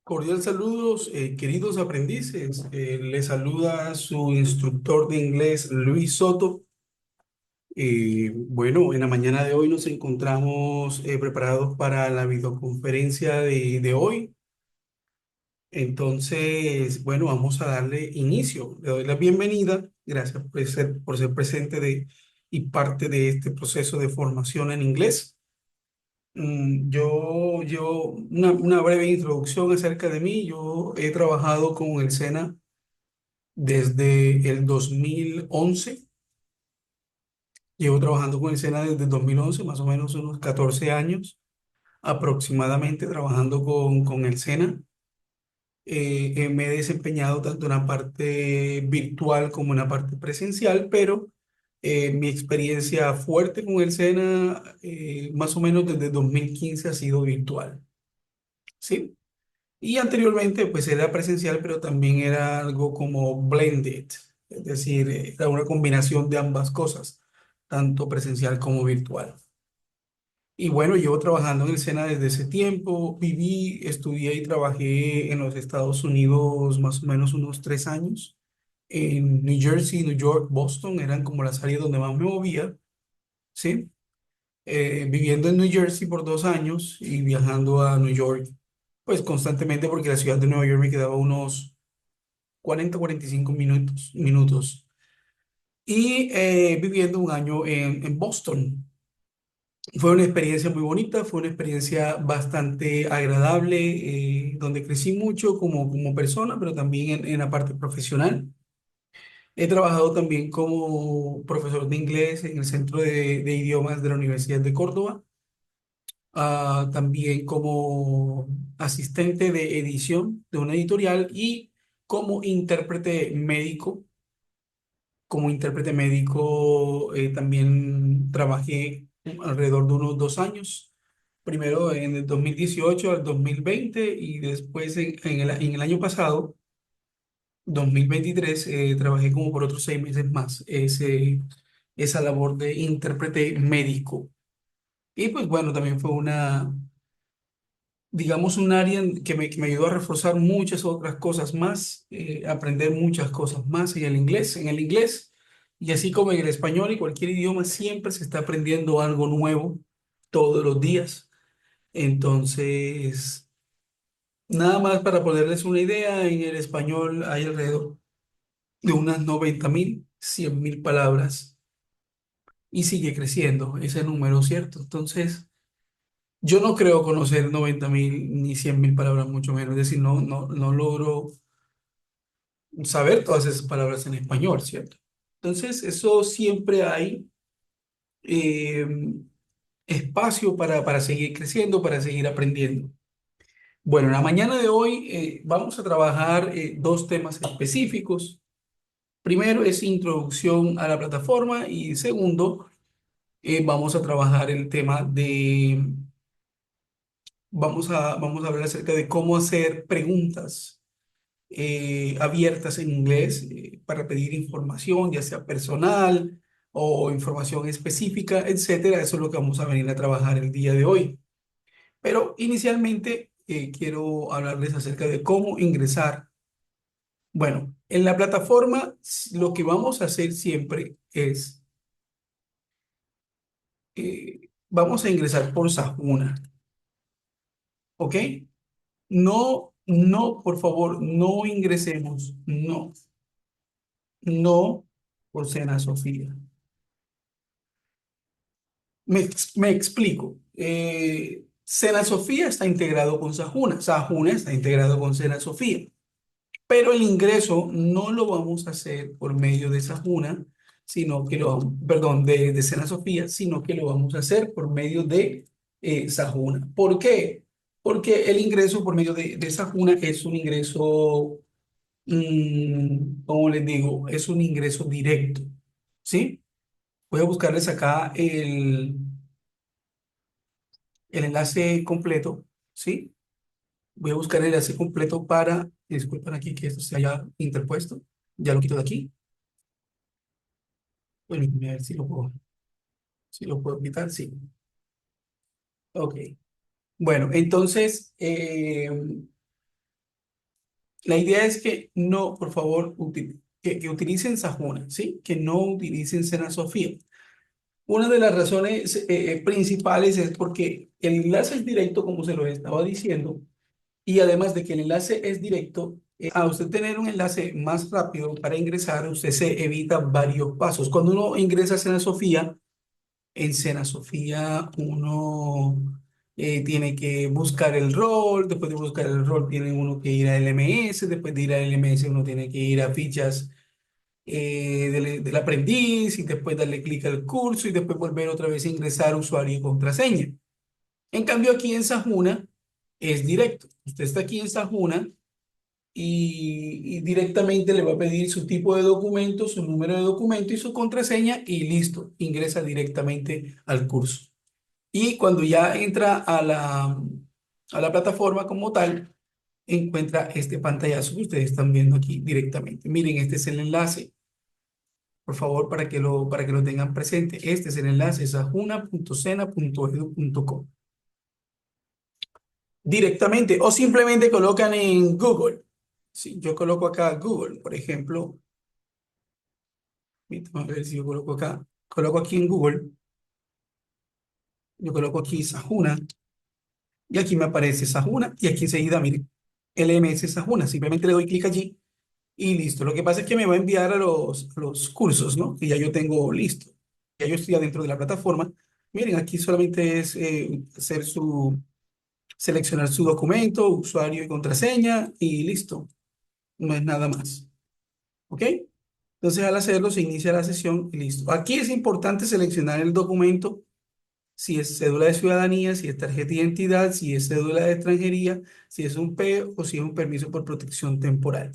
Cordial saludos, queridos aprendices. Les saluda su instructor de inglés, Luis Soto. Bueno, en la mañana de hoy nos encontramos preparados para la videoconferencia de hoy. Entonces, bueno, vamos a darle inicio. Le doy la bienvenida. Gracias por ser presente y parte de este proceso de formación en inglés. Yo, una breve introducción acerca de mí. Yo he trabajado con el SENA desde el 2011. Llevo trabajando con el SENA desde el 2011, más o menos unos 14 años aproximadamente trabajando con el SENA. Me he desempeñado tanto en la parte virtual como en la parte presencial, pero mi experiencia fuerte con el SENA, más o menos desde 2015 ha sido virtual, ¿sí? Y anteriormente, pues era presencial, pero también era algo como blended, es decir, era una combinación de ambas cosas, tanto presencial como virtual. Y bueno, llevo trabajando en el SENA desde ese tiempo. Viví, estudié y trabajé en los Estados Unidos más o menos unos 3 años. En New Jersey, New York, Boston eran como las áreas donde más me movía, ¿sí? Viviendo en New Jersey por 2 años y viajando a New York, pues constantemente porque la ciudad de Nueva York me quedaba unos 40 45 minutos. Y viviendo un año en Boston. Fue una experiencia muy bonita, fue una experiencia bastante agradable, donde crecí mucho como persona, pero también en la parte profesional. He trabajado también como profesor de inglés en el Centro de Idiomas de la Universidad de Córdoba, también como asistente de edición de una editorial y como intérprete médico. Como intérprete médico también trabajé alrededor de unos 2 años, primero en el 2018 al 2020 y después en el año pasado, 2023, trabajé como por otros 6 meses más esa labor de intérprete médico. Y pues bueno, también fue digamos, un área que me ayudó a reforzar muchas otras cosas más, aprender muchas cosas más en el inglés. En el inglés, y así como en el español y cualquier idioma, siempre se está aprendiendo algo nuevo todos los días. Entonces, nada más para ponerles una idea, en el español hay alrededor de unas 90.000, 100.000 palabras y sigue creciendo ese número, ¿cierto? Entonces, yo no creo conocer 90.000 ni 100.000 palabras, mucho menos. Es decir, no logro saber todas esas palabras en español, ¿cierto? Entonces, eso siempre hay eh, espacio para seguir creciendo, para seguir aprendiendo. Bueno, en la mañana de hoy vamos a trabajar dos temas específicos. Primero es introducción a la plataforma y segundo, vamos a trabajar el tema vamos a hablar acerca de cómo hacer preguntas abiertas en inglés para pedir información, ya sea personal o información específica, etcétera. Eso es lo que vamos a venir a trabajar el día de hoy. Pero inicialmente quiero hablarles acerca de cómo ingresar. Bueno, en la plataforma lo que vamos a hacer siempre es, vamos a ingresar por Sajuna, ¿ok? No, por favor, no ingresemos, no por Sena Sofía. Me explico. Sena Sofía está integrado con Sajuna. Sajuna está integrado con Sena Sofía. Pero el ingreso no lo vamos a hacer por medio de Sajuna, sino que perdón, de Sena Sofía, sino que lo vamos a hacer por medio de Sajuna. ¿Por qué? Porque el ingreso por medio de Sajuna es un ingreso, ¿cómo les digo? Es un ingreso directo. ¿Sí? Voy a buscarles acá el enlace completo, ¿sí? Voy a buscar el enlace completo disculpen aquí que esto se haya interpuesto, ya lo quito de aquí. Permítanme a ver si lo puedo quitar, sí. Ok. Bueno, entonces, La idea es que no, por favor, que utilicen Sajuna, ¿sí? Que no utilicen Sena Sofía. Una de las razones principales es porque el enlace es directo, como se lo estaba diciendo, y además de que el enlace es directo, a usted tener un enlace más rápido para ingresar, usted se evita varios pasos. Cuando uno ingresa a Sena Sofía, en Sena Sofía uno tiene que buscar el rol, después de buscar el rol tiene uno que ir a LMS, después de ir a LMS uno tiene que ir a fichas del aprendiz y después darle clic al curso y después volver otra vez a ingresar usuario y contraseña. En cambio aquí en Sajuna es directo. Usted está aquí en Sajuna y directamente le va a pedir su tipo de documento, su número de documento y su contraseña y listo, ingresa directamente al curso. Y cuando ya entra a la plataforma como tal, encuentra este pantallazo que ustedes están viendo aquí directamente. Miren, este es el enlace, por favor, para que lo tengan presente. Este es el enlace, es ajuna.sena.edu.co. Directamente o simplemente colocan en Google. Si yo coloco acá Google, por ejemplo, vamos a ver si yo coloco acá, coloco aquí en Google, yo coloco aquí Sajuna y aquí me aparece Sajuna y aquí enseguida, miren, LMS Sajuna, simplemente le doy clic allí y listo. Lo que pasa es que me va a enviar a los cursos, ¿no? Que ya yo tengo listo. Ya yo estoy adentro de la plataforma. Miren, aquí solamente es seleccionar su documento, usuario y contraseña y listo. No es nada más. ¿Ok? Entonces al hacerlo se inicia la sesión y listo. Aquí es importante seleccionar el documento, si es cédula de ciudadanía, si es tarjeta de identidad, si es cédula de extranjería, si es un P o si es un permiso por protección temporal.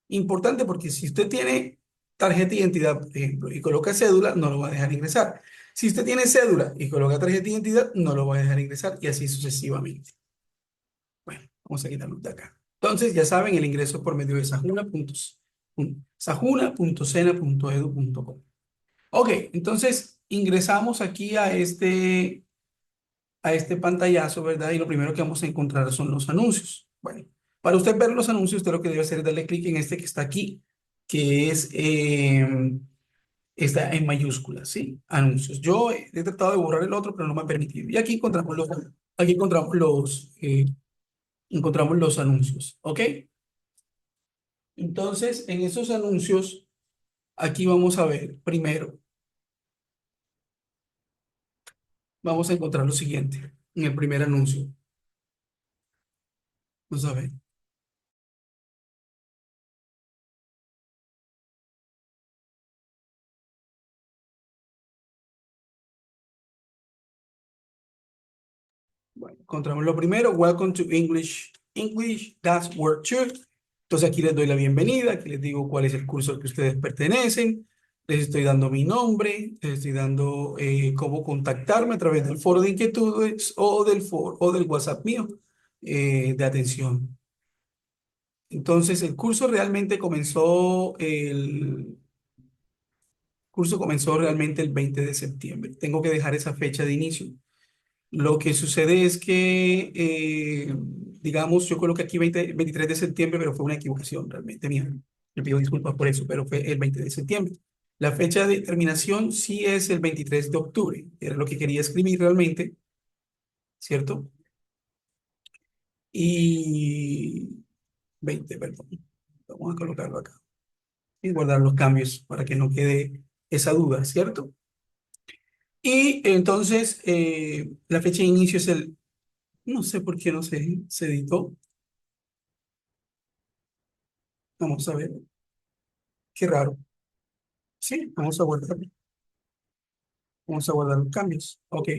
Importante porque si usted tiene tarjeta de identidad, por ejemplo, y coloca cédula, no lo va a dejar ingresar. Si usted tiene cédula y coloca tarjeta de identidad, no lo va a dejar ingresar y así sucesivamente. Bueno, vamos a quitarlo de acá. Entonces, ya saben, el ingreso por medio de sajuna.sena.edu.com. Ok, entonces ingresamos aquí a este pantallazo, ¿verdad? Y lo primero que vamos a encontrar son los anuncios. Bueno, para usted ver los anuncios, usted lo que debe hacer es darle clic en este que está aquí, que es, está en mayúsculas, ¿sí? Anuncios. Yo he tratado de borrar el otro, pero no me ha permitido. Y aquí encontramos los anuncios, ¿ok? Entonces, en esos anuncios, aquí vamos a ver, primero, vamos a encontrar lo siguiente, en el primer anuncio. Vamos a ver. Bueno, encontramos lo primero, Welcome to English. English, that's word two. Entonces aquí les doy la bienvenida, aquí les digo cuál es el curso al que ustedes pertenecen, les estoy dando mi nombre, les estoy dando cómo contactarme a través del foro de inquietudes o del foro o del WhatsApp mío de atención. Entonces el curso realmente comenzó, el curso comenzó realmente el 20 de septiembre. Tengo que dejar esa fecha de inicio. Lo que sucede es que, digamos, yo coloqué aquí 23 de septiembre, pero fue una equivocación realmente mía. Le pido disculpas por eso, pero fue el 20 de septiembre. La fecha de terminación sí es el 23 de octubre, era lo que quería escribir realmente, ¿cierto? Y 20, perdón. Vamos a colocarlo acá y guardar los cambios para que no quede esa duda, ¿cierto? Y entonces, la fecha de inicio es el, no sé por qué no se editó. Vamos a ver. Qué raro. Sí, vamos a guardar los cambios. Ok.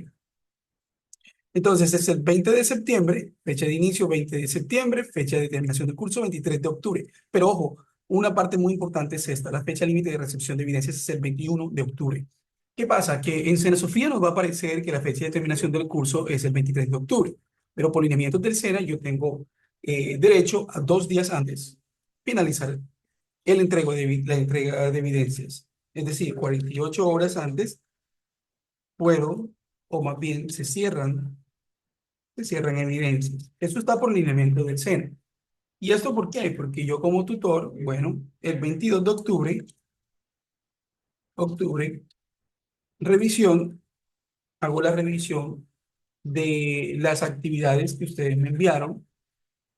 Entonces es el 20 de septiembre, fecha de inicio 20 de septiembre, fecha de terminación del curso 23 de octubre. Pero ojo, una parte muy importante es esta, la fecha límite de recepción de evidencias es el 21 de octubre. ¿Qué pasa? Que en Sena Sofía nos va a aparecer que la fecha de terminación del curso es el 23 de octubre, pero por lineamientos del Sena yo tengo derecho a 2 días antes finalizar la entrega de evidencias. Es decir, 48 horas antes puedo, o más bien se cierran evidencias. Eso está por lineamiento del SENA. ¿Y esto por qué? Porque yo como tutor, bueno, el 22 de octubre, revisión, hago la revisión de las actividades que ustedes me enviaron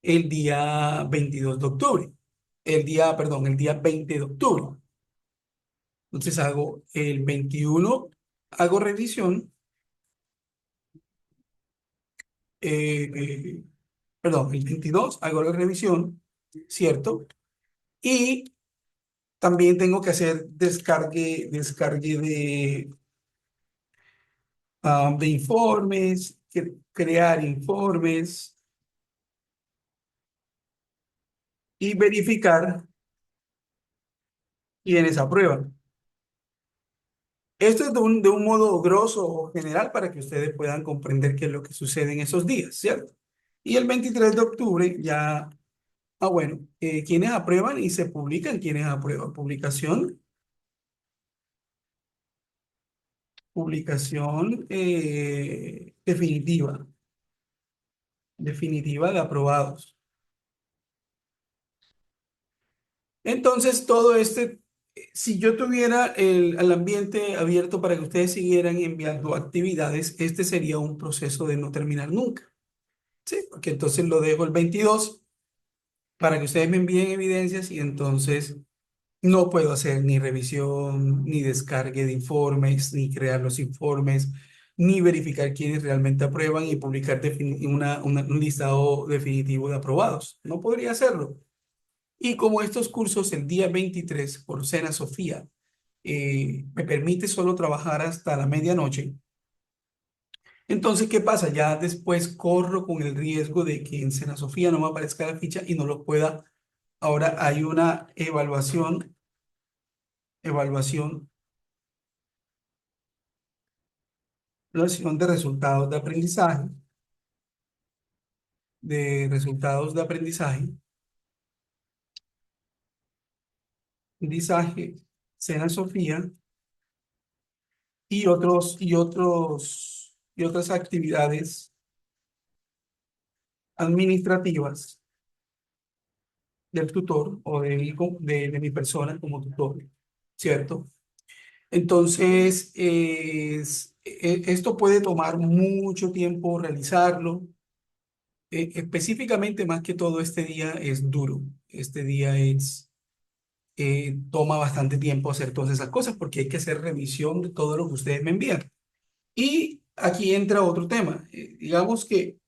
el día 22 de octubre, el día 20 de octubre. Entonces hago el 21, hago revisión, eh, eh, perdón, el 22 hago la revisión, ¿cierto? Y también tengo que hacer descargue de informes, crear informes y verificar quiénes aprueban. Esto es de un modo grosso o general para que ustedes puedan comprender qué es lo que sucede en esos días, ¿cierto? Y el 23 de octubre ya, bueno, quienes aprueban y se publican quienes aprueban. Publicación definitiva de aprobados. Entonces, todo si yo tuviera el ambiente abierto para que ustedes siguieran enviando actividades, este sería un proceso de no terminar nunca. Sí, porque entonces lo dejo el 22 para que ustedes me envíen evidencias y entonces no puedo hacer ni revisión, ni descargue de informes, ni crear los informes, ni verificar quiénes realmente aprueban y publicar un listado definitivo de aprobados. No podría hacerlo. Y como estos cursos el día 23 por Sena Sofía me permite solo trabajar hasta la medianoche, entonces, ¿qué pasa? Ya después corro con el riesgo de que en Sena Sofía no me aparezca la ficha y no lo pueda. Ahora hay una evaluación, evaluación de resultados de aprendizaje, Sena Sofía y otras actividades administrativas del tutor o de mi persona como tutor, ¿cierto? Entonces, esto puede tomar mucho tiempo realizarlo. Específicamente, más que todo, este día es duro. Este día toma bastante tiempo hacer todas esas cosas porque hay que hacer revisión de todo lo que ustedes me envían. Y aquí entra otro tema. Digamos que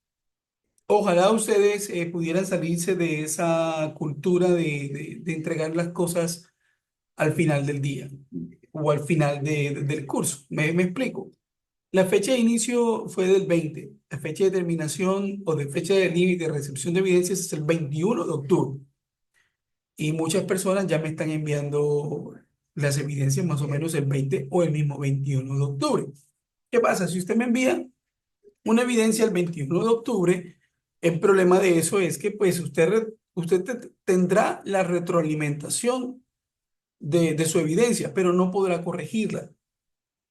ojalá ustedes pudieran salirse de esa cultura de entregar las cosas al final del día o al final del curso. Me explico. La fecha de inicio fue del 20. La fecha de terminación o de fecha de límite de recepción de evidencias es el 21 de octubre. Y muchas personas ya me están enviando las evidencias más o menos el 20 o el mismo 21 de octubre. ¿Qué pasa? Si usted me envía una evidencia el 21 de octubre, el problema de eso es que pues usted tendrá la retroalimentación de su evidencia, pero no podrá corregirla,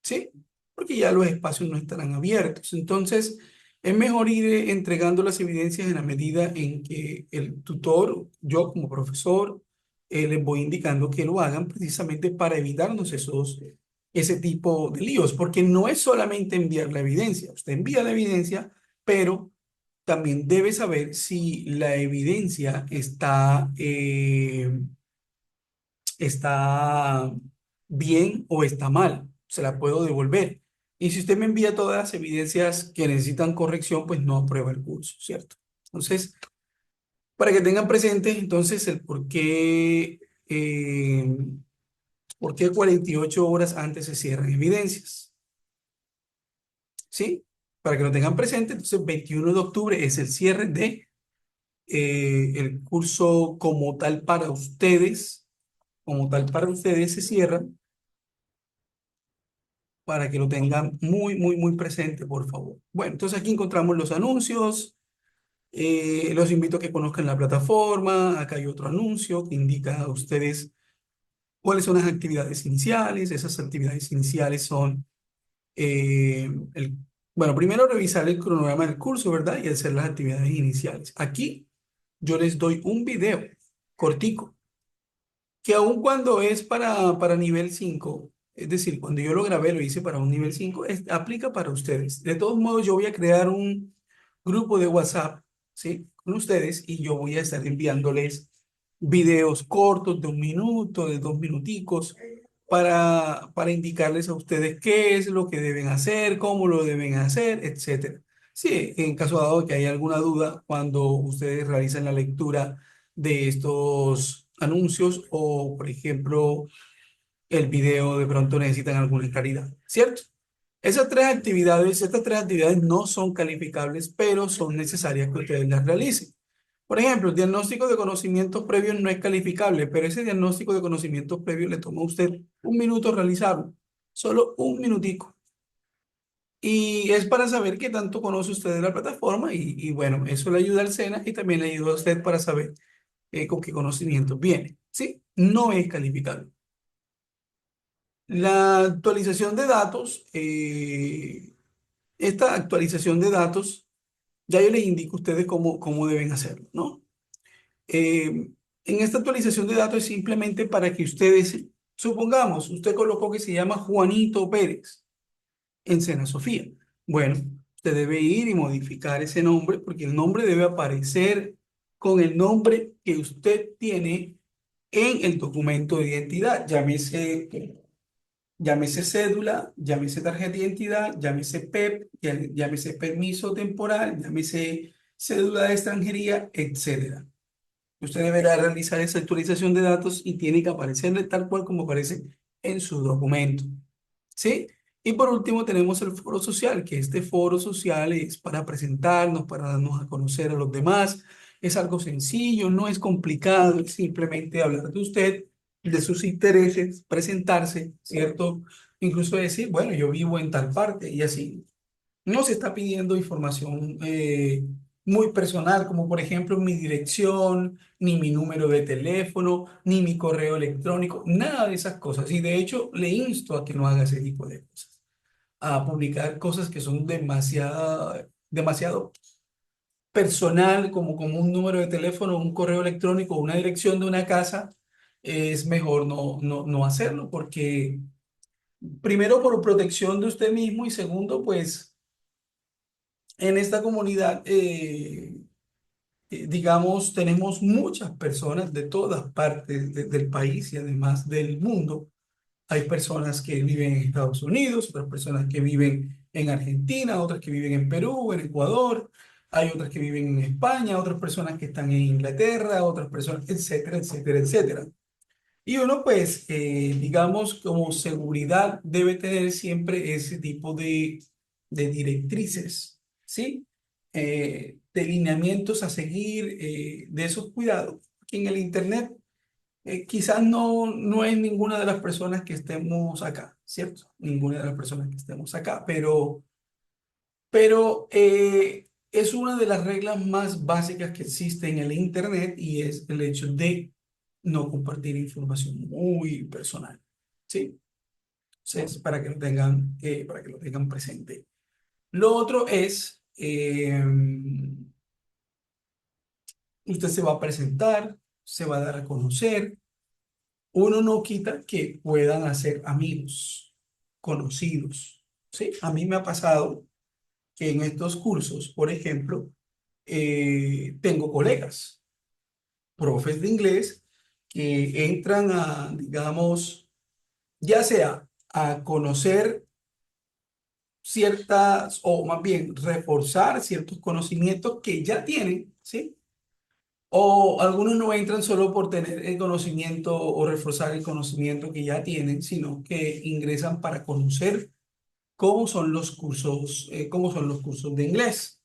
¿sí? Porque ya los espacios no estarán abiertos. Entonces, es mejor ir entregando las evidencias en la medida en que el tutor, yo como profesor, les voy indicando que lo hagan precisamente para evitarnos ese tipo de líos, porque no es solamente enviar la evidencia. Usted envía la evidencia, pero también debe saber si la evidencia está bien o está mal. Se la puedo devolver. Y si usted me envía todas las evidencias que necesitan corrección, pues no aprueba el curso, ¿cierto? Entonces, para que tengan presente entonces el por qué 48 horas antes se cierran evidencias, ¿sí? Para que lo tengan presente, entonces 21 de octubre es el cierre de el curso como tal para ustedes se cierra para que lo tengan muy, muy, muy presente, por favor. Bueno, entonces aquí encontramos los anuncios. Los invito a que conozcan la plataforma. Acá hay otro anuncio que indica a ustedes cuáles son las actividades iniciales. Esas actividades iniciales son, bueno, primero revisar el cronograma del curso, ¿verdad? Y hacer las actividades iniciales. Aquí yo les doy un video cortico, que aun cuando es para nivel 5, es decir, cuando yo lo grabé, lo hice para un nivel 5, aplica para ustedes. De todos modos, yo voy a crear un grupo de WhatsApp, ¿sí? Con ustedes y yo voy a estar enviándoles videos cortos de 1 minuto, de 2 minuticos, para indicarles a ustedes qué es lo que deben hacer, cómo lo deben hacer, etcétera. Sí, en caso dado que haya alguna duda cuando ustedes realizan la lectura de estos anuncios o, por ejemplo, el video de pronto necesitan alguna claridad, ¿cierto? Estas tres actividades no son calificables, pero son necesarias que ustedes las realicen. Por ejemplo, el diagnóstico de conocimientos previos no es calificable, pero ese diagnóstico de conocimientos previos le toma a usted 1 minuto realizarlo, solo 1 minutico. Y es para saber qué tanto conoce usted de la plataforma y bueno, eso le ayuda al SENA y también le ayuda a usted para saber con qué conocimiento viene. ¿Sí? No es calificable. La actualización de datos, esta actualización de datos, ya yo les indico a ustedes cómo deben hacerlo, ¿no? En esta actualización de datos es simplemente para que ustedes, supongamos, usted colocó que se llama Juanito Pérez en Sena Sofía. Bueno, usted debe ir y modificar ese nombre porque el nombre debe aparecer con el nombre que usted tiene en el documento de identidad. Llámese cédula, llámese tarjeta de identidad, llámese PEP, llámese permiso temporal, llámese cédula de extranjería, etcétera. Usted deberá realizar esa actualización de datos y tiene que aparecerle tal cual como aparece en su documento. ¿Sí? Y por último tenemos el foro social, que este foro social es para presentarnos, para darnos a conocer a los demás. Es algo sencillo, no es complicado, es simplemente hablar de usted, de sus intereses, presentarse, ¿cierto? Incluso decir, bueno, yo vivo en tal parte y así. No se está pidiendo información muy personal, como por ejemplo mi dirección, ni mi número de teléfono, ni mi correo electrónico, nada de esas cosas. Y de hecho, le insto a que no haga ese tipo de cosas, a publicar cosas que son demasiado personal, como un número de teléfono, un correo electrónico, una dirección de una casa. Es mejor no hacerlo, porque primero por protección de usted mismo y segundo, pues en esta comunidad, digamos, tenemos muchas personas de todas partes del país y además del mundo. Hay personas que viven en Estados Unidos, otras personas que viven en Argentina, otras que viven en Perú, en Ecuador, hay otras que viven en España, otras personas que están en Inglaterra, otras personas, etcétera, etcétera, etcétera. Y uno, pues, digamos, como seguridad debe tener siempre ese tipo de directrices, ¿sí? De lineamientos a seguir, de esos cuidados. Que en el Internet quizás no es ninguna de las personas que estemos acá, ¿cierto? Ninguna de las personas que estemos acá, pero es una de las reglas más básicas que existe en el Internet y es el hecho de no compartir información muy personal, ¿sí? Entonces, para que lo tengan presente. Lo otro es, usted se va a presentar, se va a dar a conocer. Uno no quita que puedan hacer amigos, conocidos, ¿sí? A mí me ha pasado que en estos cursos, por ejemplo, tengo colegas, profes de inglés, que entran a, digamos, ya sea a conocer ciertas, o más bien reforzar ciertos conocimientos que ya tienen, ¿sí? O algunos no entran solo por tener el conocimiento o reforzar el conocimiento que ya tienen, sino que ingresan para conocer cómo son los cursos de inglés.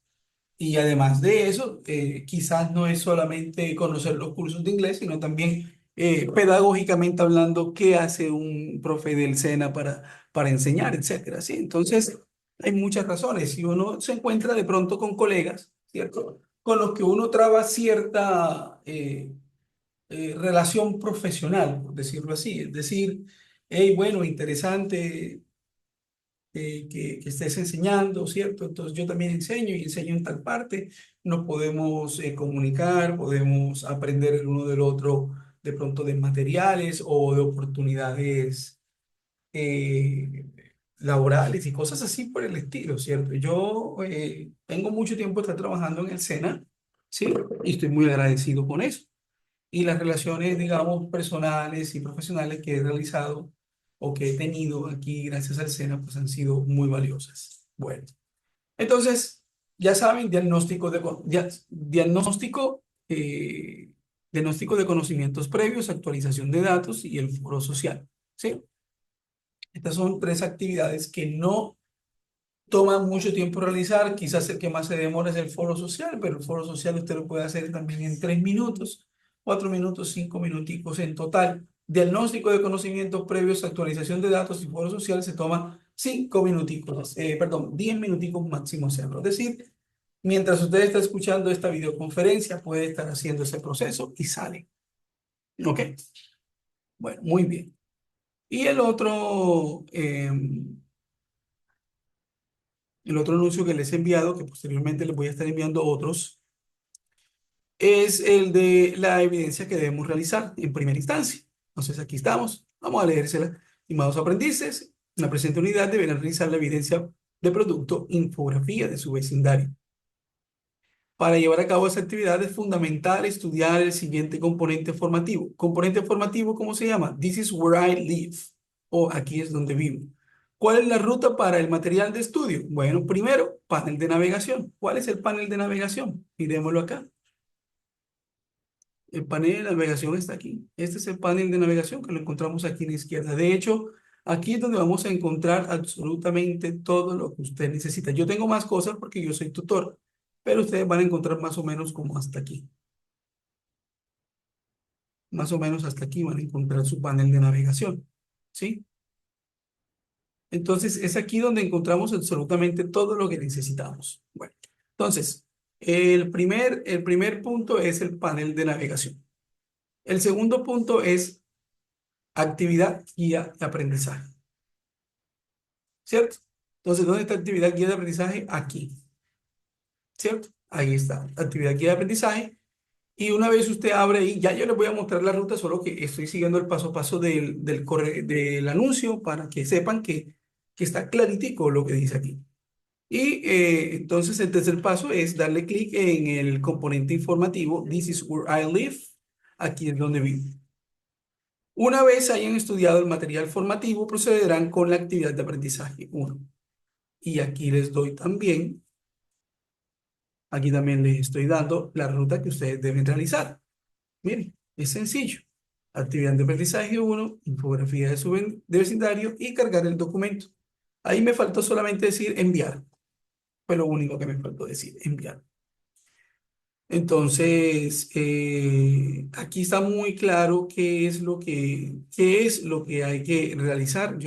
Y además de eso, quizás no es solamente conocer los cursos de inglés, sino también pedagógicamente hablando, qué hace un profe del SENA para enseñar, etcétera. ¿Sí? Entonces, hay muchas razones. Si uno se encuentra de pronto con colegas, ¿cierto? Con los que uno traba cierta relación profesional, por decirlo así. Es decir, hey, bueno, interesante. que estés enseñando, ¿cierto? Entonces yo también enseño y enseño en tal parte. Nos podemos comunicar, podemos aprender el uno del otro de pronto de materiales o de oportunidades eh, laborales y cosas así por el estilo, ¿cierto? Yo tengo mucho tiempo de estar trabajando en el SENA, ¿sí? Y estoy muy agradecido con eso. Y las relaciones, digamos, personales y profesionales que he realizado o que he tenido aquí gracias al SENA, pues han sido muy valiosas. Bueno, entonces, ya saben, eh, diagnóstico de conocimientos previos, actualización de datos y el foro social, ¿sí? Estas son tres actividades que no toman mucho tiempo realizar. Quizás el que más se demora es el foro social, pero el foro social usted lo puede hacer también en 3 minutos, 4 minutos, 5 minuticos en total. Diagnóstico de conocimientos previos, actualización de datos y foro social se toma 5 minuticos, perdón, 10 minuticos máximo hacerlo. Es decir, mientras usted está escuchando esta videoconferencia, puede estar haciendo ese proceso y sale. ¿Ok? Bueno, muy bien. Y el otro anuncio que les he enviado, que posteriormente les voy a estar enviando otros, es el de la evidencia que debemos realizar en primera instancia. Entonces, aquí estamos. Vamos a leérsela. Estimados aprendices, en la presente unidad deberán realizar la evidencia de producto, infografía de su vecindario. Para llevar a cabo esa actividad es fundamental estudiar el siguiente componente formativo. Componente formativo, ¿cómo se llama? This is where I live. O aquí es donde vivo. ¿Cuál es la ruta para el material de estudio? Bueno, primero, panel de navegación. ¿Cuál es el panel de navegación? Miremoslo acá. El panel de navegación está aquí. Este es el panel de navegación que lo encontramos aquí a la izquierda. De hecho, aquí es donde vamos a encontrar absolutamente todo lo que usted necesita. Yo tengo más cosas porque yo soy tutor, pero ustedes van a encontrar más o menos como hasta aquí. Más o menos hasta aquí van a encontrar su panel de navegación. ¿Sí? Entonces, es aquí donde encontramos absolutamente todo lo que necesitamos. Bueno, entonces, el primer punto es el panel de navegación. El segundo punto es actividad, guía de aprendizaje, ¿cierto? Entonces, ¿dónde está actividad, guía de aprendizaje? Aquí, ¿cierto? Ahí está, actividad, guía de aprendizaje. Y una vez usted abre ahí, ya yo les voy a mostrar la ruta, solo que estoy siguiendo el paso a paso del anuncio para que sepan que está claritico lo que dice aquí. Y entonces el tercer paso es darle clic en el componente informativo, This is where I live, aquí es donde vivo. Una vez hayan estudiado el material formativo, procederán con la actividad de aprendizaje 1. Y aquí también les estoy dando la ruta que ustedes deben realizar. Miren, es sencillo. Actividad de aprendizaje 1, infografía de vecindario y cargar el documento. Ahí me faltó solamente decir enviar. Fue lo único que me faltó decir, enviar. Entonces, aquí está muy claro qué es lo que hay que realizar.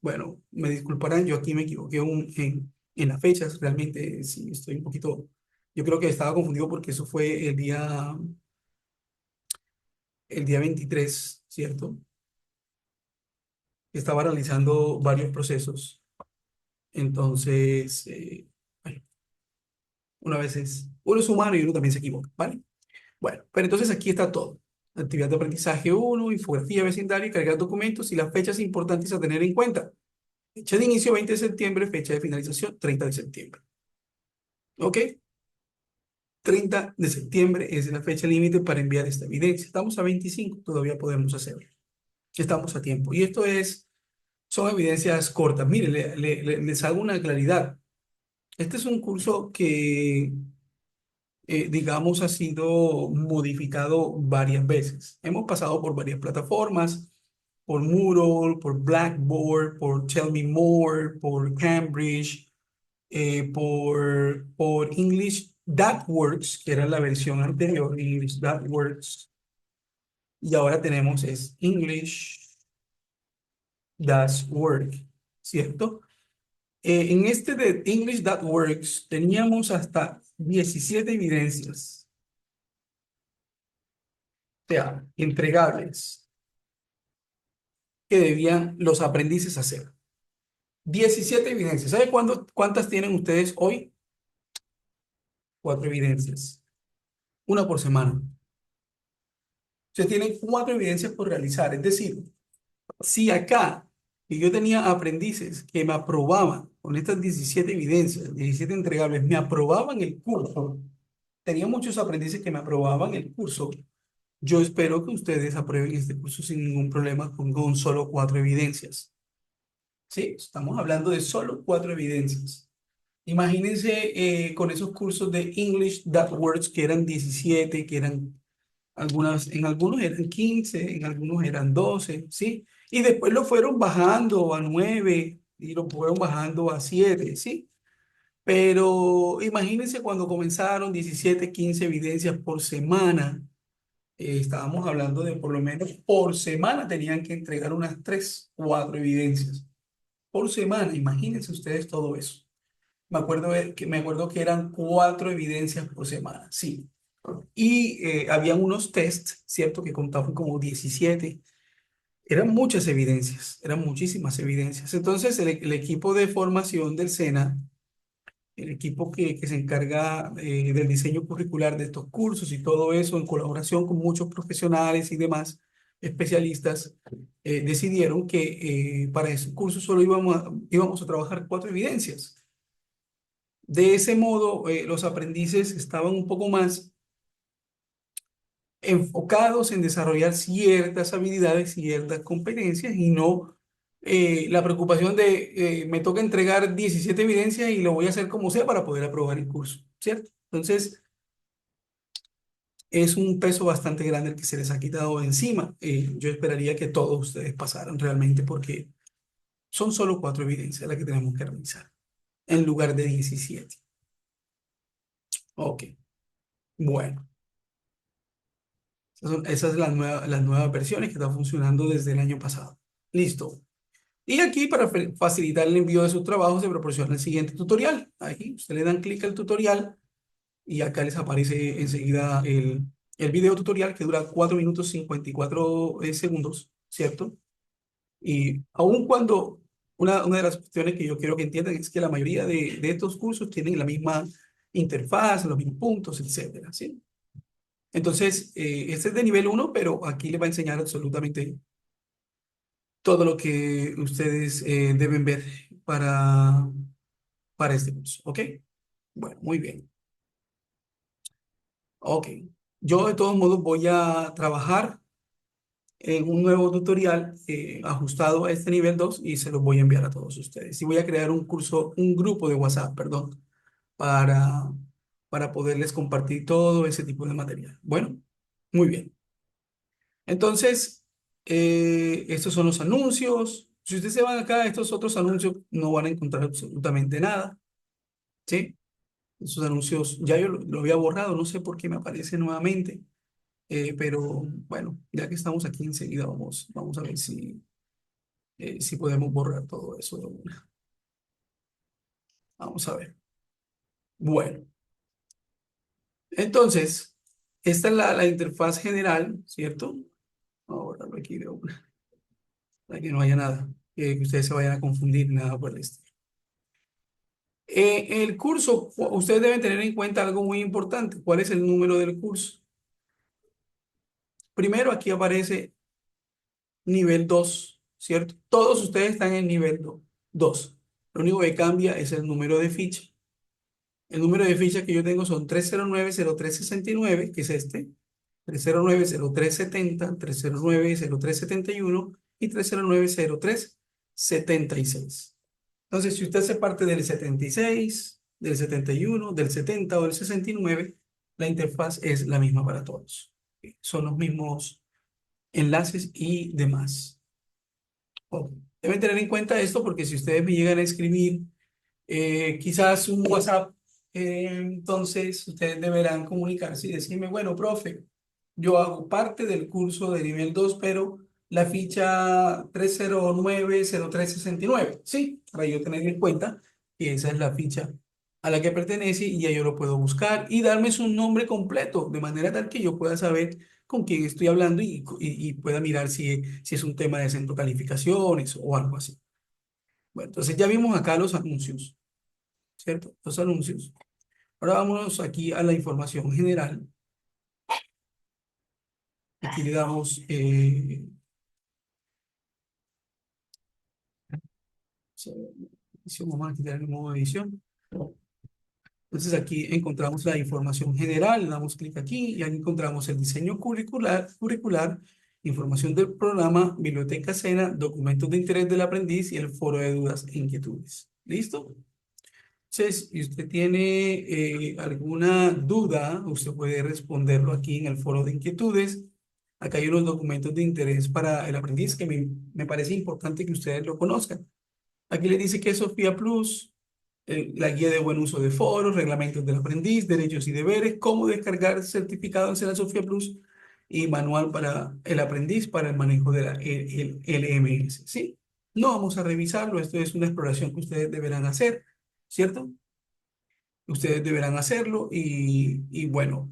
Bueno, me disculparán, yo aquí me equivoqué en las fechas, realmente sí estoy un poquito, yo creo que estaba confundido porque eso fue el día 23, ¿cierto? Estaba realizando varios procesos. Entonces, bueno, uno es humano y uno también se equivoca, ¿vale? Bueno, pero entonces aquí está todo. Actividad de aprendizaje 1, infografía vecindario, cargar documentos y las fechas importantes a tener en cuenta. Fecha de inicio 20 de septiembre, fecha de finalización 30 de septiembre. ¿Ok? 30 de septiembre es la fecha límite para enviar esta evidencia. Estamos a 25, todavía podemos hacerlo. Estamos a tiempo. Y son evidencias cortas. Mire, les hago una claridad. Este es un curso que digamos, ha sido modificado varias veces. Hemos pasado por varias plataformas, por Moodle, por Blackboard, por Tell Me More, por Cambridge, por English That Works, que era la versión anterior, English That Works, y ahora tenemos es English Does Work, ¿cierto? En este de English That Works teníamos hasta 17 evidencias, o sea, entregables que debían los aprendices hacer. 17 evidencias. ¿Sabe cuántas tienen ustedes hoy? 4 evidencias. Una por semana. Ustedes tienen 4 evidencias por realizar. Es decir, si acá y yo tenía aprendices que me aprobaban con estas 17 evidencias, 17 entregables, me aprobaban el curso, tenía muchos aprendices que me aprobaban el curso. Yo espero que ustedes aprueben este curso sin ningún problema con solo 4 evidencias. Sí, estamos hablando de solo 4 evidencias. Imagínense con esos cursos de English That Works que eran 17, que eran en algunos eran 15, en algunos eran 12, ¿sí? Y después lo fueron bajando a 9 y lo fueron bajando a 7, ¿sí? Pero imagínense cuando comenzaron 17, 15 evidencias por semana. Estábamos hablando de por lo menos por semana tenían que entregar unas 3, 4 evidencias. Por semana, imagínense ustedes todo eso. Me acuerdo que eran 4 evidencias por semana, sí. Y habían unos tests, ¿cierto? Que contaban como 17. Eran muchas evidencias, eran muchísimas evidencias. Entonces, el equipo de formación del SENA, el equipo que se encarga del diseño curricular de estos cursos y todo eso, en colaboración con muchos profesionales y demás especialistas, decidieron que para esos cursos solo íbamos a trabajar 4 evidencias. De ese modo, los aprendices estaban un poco más enfocados en desarrollar ciertas habilidades, ciertas competencias y no la preocupación de me toca entregar 17 evidencias y lo voy a hacer como sea para poder aprobar el curso, ¿cierto? Entonces, es un peso bastante grande el que se les ha quitado de encima. Yo esperaría que todos ustedes pasaran realmente porque son solo 4 evidencias las que tenemos que realizar en lugar de 17. Ok, bueno. Esas son las nuevas versiones que están funcionando desde el año pasado. Listo. Y aquí para facilitar el envío de sus trabajos se proporciona el siguiente tutorial. Ahí usted le dan clic al tutorial y acá les aparece enseguida el video tutorial que dura 4 minutos 54 segundos, ¿cierto? Y aun cuando una de las cuestiones que yo quiero que entiendan es que la mayoría de estos cursos tienen la misma interfaz, los mismos puntos, etcétera, ¿sí? Entonces, este es de nivel 1, pero aquí les va a enseñar absolutamente todo lo que ustedes deben ver para, para este curso, ¿ok? Bueno, muy bien. Ok. Yo de todos modos voy a trabajar en un nuevo tutorial ajustado a este nivel 2 y se los voy a enviar a todos ustedes. Y voy a crear un curso, un grupo de WhatsApp, perdón, para, para poderles compartir todo ese tipo de material. Bueno, muy bien. Entonces, estos son los anuncios. Si ustedes se van acá, estos otros anuncios no van a encontrar absolutamente nada, ¿sí? Esos anuncios ya yo lo había borrado, no sé por qué me aparece nuevamente, pero bueno, ya que estamos aquí enseguida, vamos a ver si podemos borrar todo eso de una. Vamos a ver. Bueno, entonces, esta es la interfaz general, ¿cierto? Vamos a borrarlo aquí de una, para que no haya nada, que ustedes se vayan a confundir, nada por el estilo. El curso, ustedes deben tener en cuenta algo muy importante. ¿Cuál es el número del curso? Primero, aquí aparece nivel 2, ¿cierto? Todos ustedes están en nivel 2. Lo único que cambia es el número de ficha. El número de ficha que yo tengo son 309-0369, que es este, 309-0370, 309-0371 y 309-0376. Entonces, si usted hace parte del 76, del 71, del 70 o del 69, la interfaz es la misma para todos. Son los mismos enlaces y demás. Ok. Deben tener en cuenta esto porque si ustedes me llegan a escribir quizás un WhatsApp, entonces ustedes deberán comunicarse y decirme, bueno, profe, yo hago parte del curso de nivel 2 pero la ficha 309-0369, ¿sí? Para yo tener en cuenta que esa es la ficha a la que pertenece y ya yo lo puedo buscar y darme su nombre completo, de manera tal que yo pueda saber con quién estoy hablando y pueda mirar si es un tema de centro calificaciones o algo así. Bueno, entonces ya vimos acá los anuncios, ¿cierto? Los anuncios. Ahora vámonos aquí a la información general. Aquí le damos, vamos a quitar el modo de edición. Entonces aquí encontramos la información general, le damos clic aquí y aquí encontramos el diseño curricular, información del programa, biblioteca Sena, documentos de interés del aprendiz y el foro de dudas e inquietudes. ¿Listo? Entonces, si usted tiene alguna duda, usted puede responderlo aquí en el foro de inquietudes. Acá hay unos documentos de interés para el aprendiz que me parece importante que ustedes lo conozcan. Aquí le dice que es Sofía Plus, la guía de buen uso de foros, reglamentos del aprendiz, derechos y deberes, cómo descargar certificado en Sena Sofía Plus y manual para el aprendiz para el manejo de el LMS. ¿Sí? No vamos a revisarlo, esto es una exploración que ustedes deberán hacer, ¿cierto? Ustedes deberán hacerlo y bueno,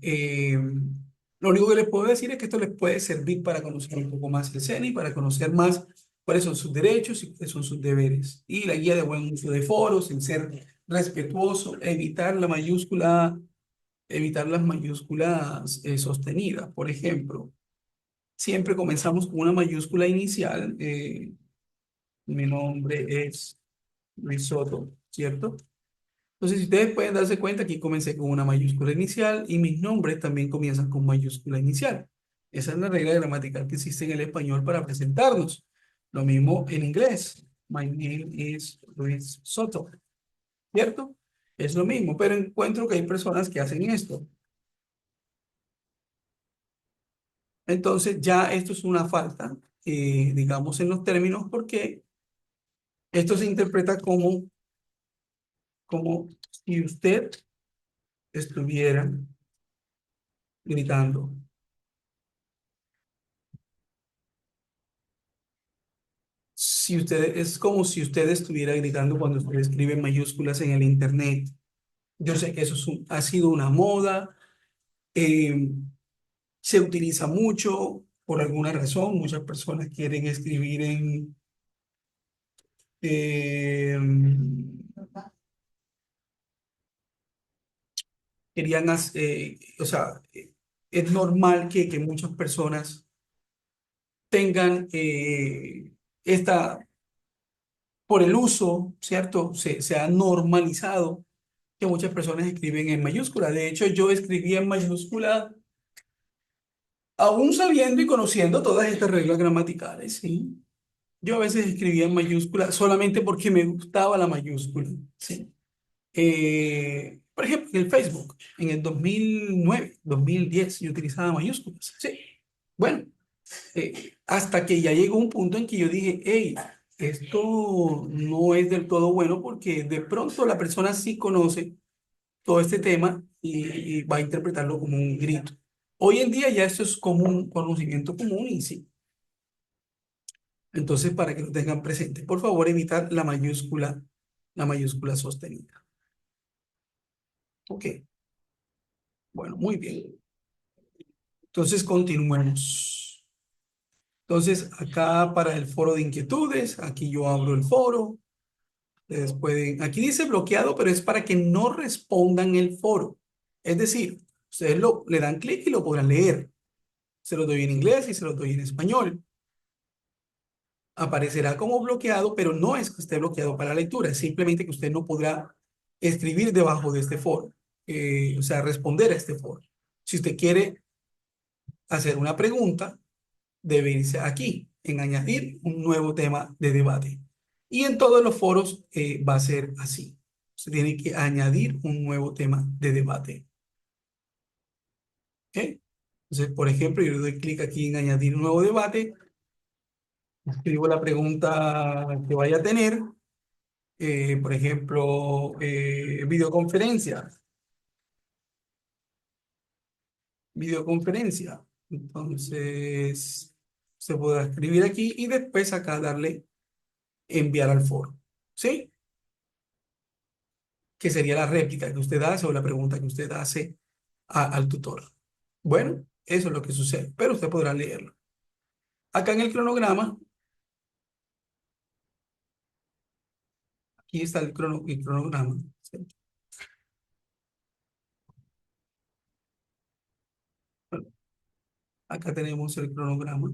lo único que les puedo decir es que esto les puede servir para conocer un poco más el SENA y para conocer más cuáles son sus derechos y cuáles son sus deberes. Y la guía de buen uso de foros, en ser respetuoso, evitar las mayúsculas sostenidas. Por ejemplo, siempre comenzamos con una mayúscula inicial. Mi nombre es Luis Soto, ¿cierto? Entonces, si ustedes pueden darse cuenta, aquí comencé con una mayúscula inicial y mis nombres también comienzan con mayúscula inicial. Esa es la regla gramatical que existe en el español para presentarnos. Lo mismo en inglés. My name is Luis Soto, ¿cierto? Es lo mismo, pero encuentro que hay personas que hacen esto. Entonces, ya esto es una falta, digamos, en los términos, porque esto se interpreta como si usted estuviera gritando. Si usted, es como si usted estuviera gritando cuando usted escribe en mayúsculas en el internet. Yo sé que eso ha sido una moda, eh, se utiliza mucho por alguna razón. Muchas personas quieren escribir eh, o sea, es normal que muchas personas tengan esta, por el uso, ¿cierto? Se ha normalizado que muchas personas escriben en mayúscula. De hecho, yo escribí en mayúscula, aún sabiendo y conociendo todas estas reglas gramaticales, ¿sí? Yo a veces escribía en mayúscula solamente porque me gustaba la mayúscula, ¿sí? Por ejemplo, en el Facebook, en el 2009, 2010, yo utilizaba mayúsculas, ¿sí? Bueno, hasta que ya llegó un punto en que yo dije, hey, esto no es del todo bueno porque de pronto la persona sí conoce todo este tema y va a interpretarlo como un grito. Hoy en día ya esto es como un conocimiento común y sí. Entonces, para que lo tengan presente, por favor, evitar la mayúscula sostenida. Ok, bueno, muy bien. Entonces, continuemos. Entonces, acá para el foro de inquietudes, aquí yo abro el foro. Ustedes pueden, aquí dice bloqueado, pero es para que no respondan el foro. Es decir, ustedes le dan clic y lo podrán leer. Se lo doy en inglés y se lo doy en español. Aparecerá como bloqueado, pero no es que esté bloqueado para lectura, es simplemente que usted no podrá escribir debajo de este foro, o sea, responder a este foro. Si usted quiere hacer una pregunta, debe irse aquí, en añadir un nuevo tema de debate. Y en todos los foros va a ser así. Se tiene que añadir un nuevo tema de debate. ¿Ok? Entonces, por ejemplo, yo le doy clic aquí en añadir un nuevo debate, escribo la pregunta que vaya a tener. Por ejemplo, videoconferencia, videoconferencia. Entonces, se podrá escribir aquí y después acá darle enviar al foro. ¿Sí? Que sería la réplica que usted hace o la pregunta que usted hace al tutor. Bueno, eso es lo que sucede, pero usted podrá leerlo. Acá en el cronograma, Aquí está el cronograma, ¿cierto? Bueno, acá tenemos el cronograma,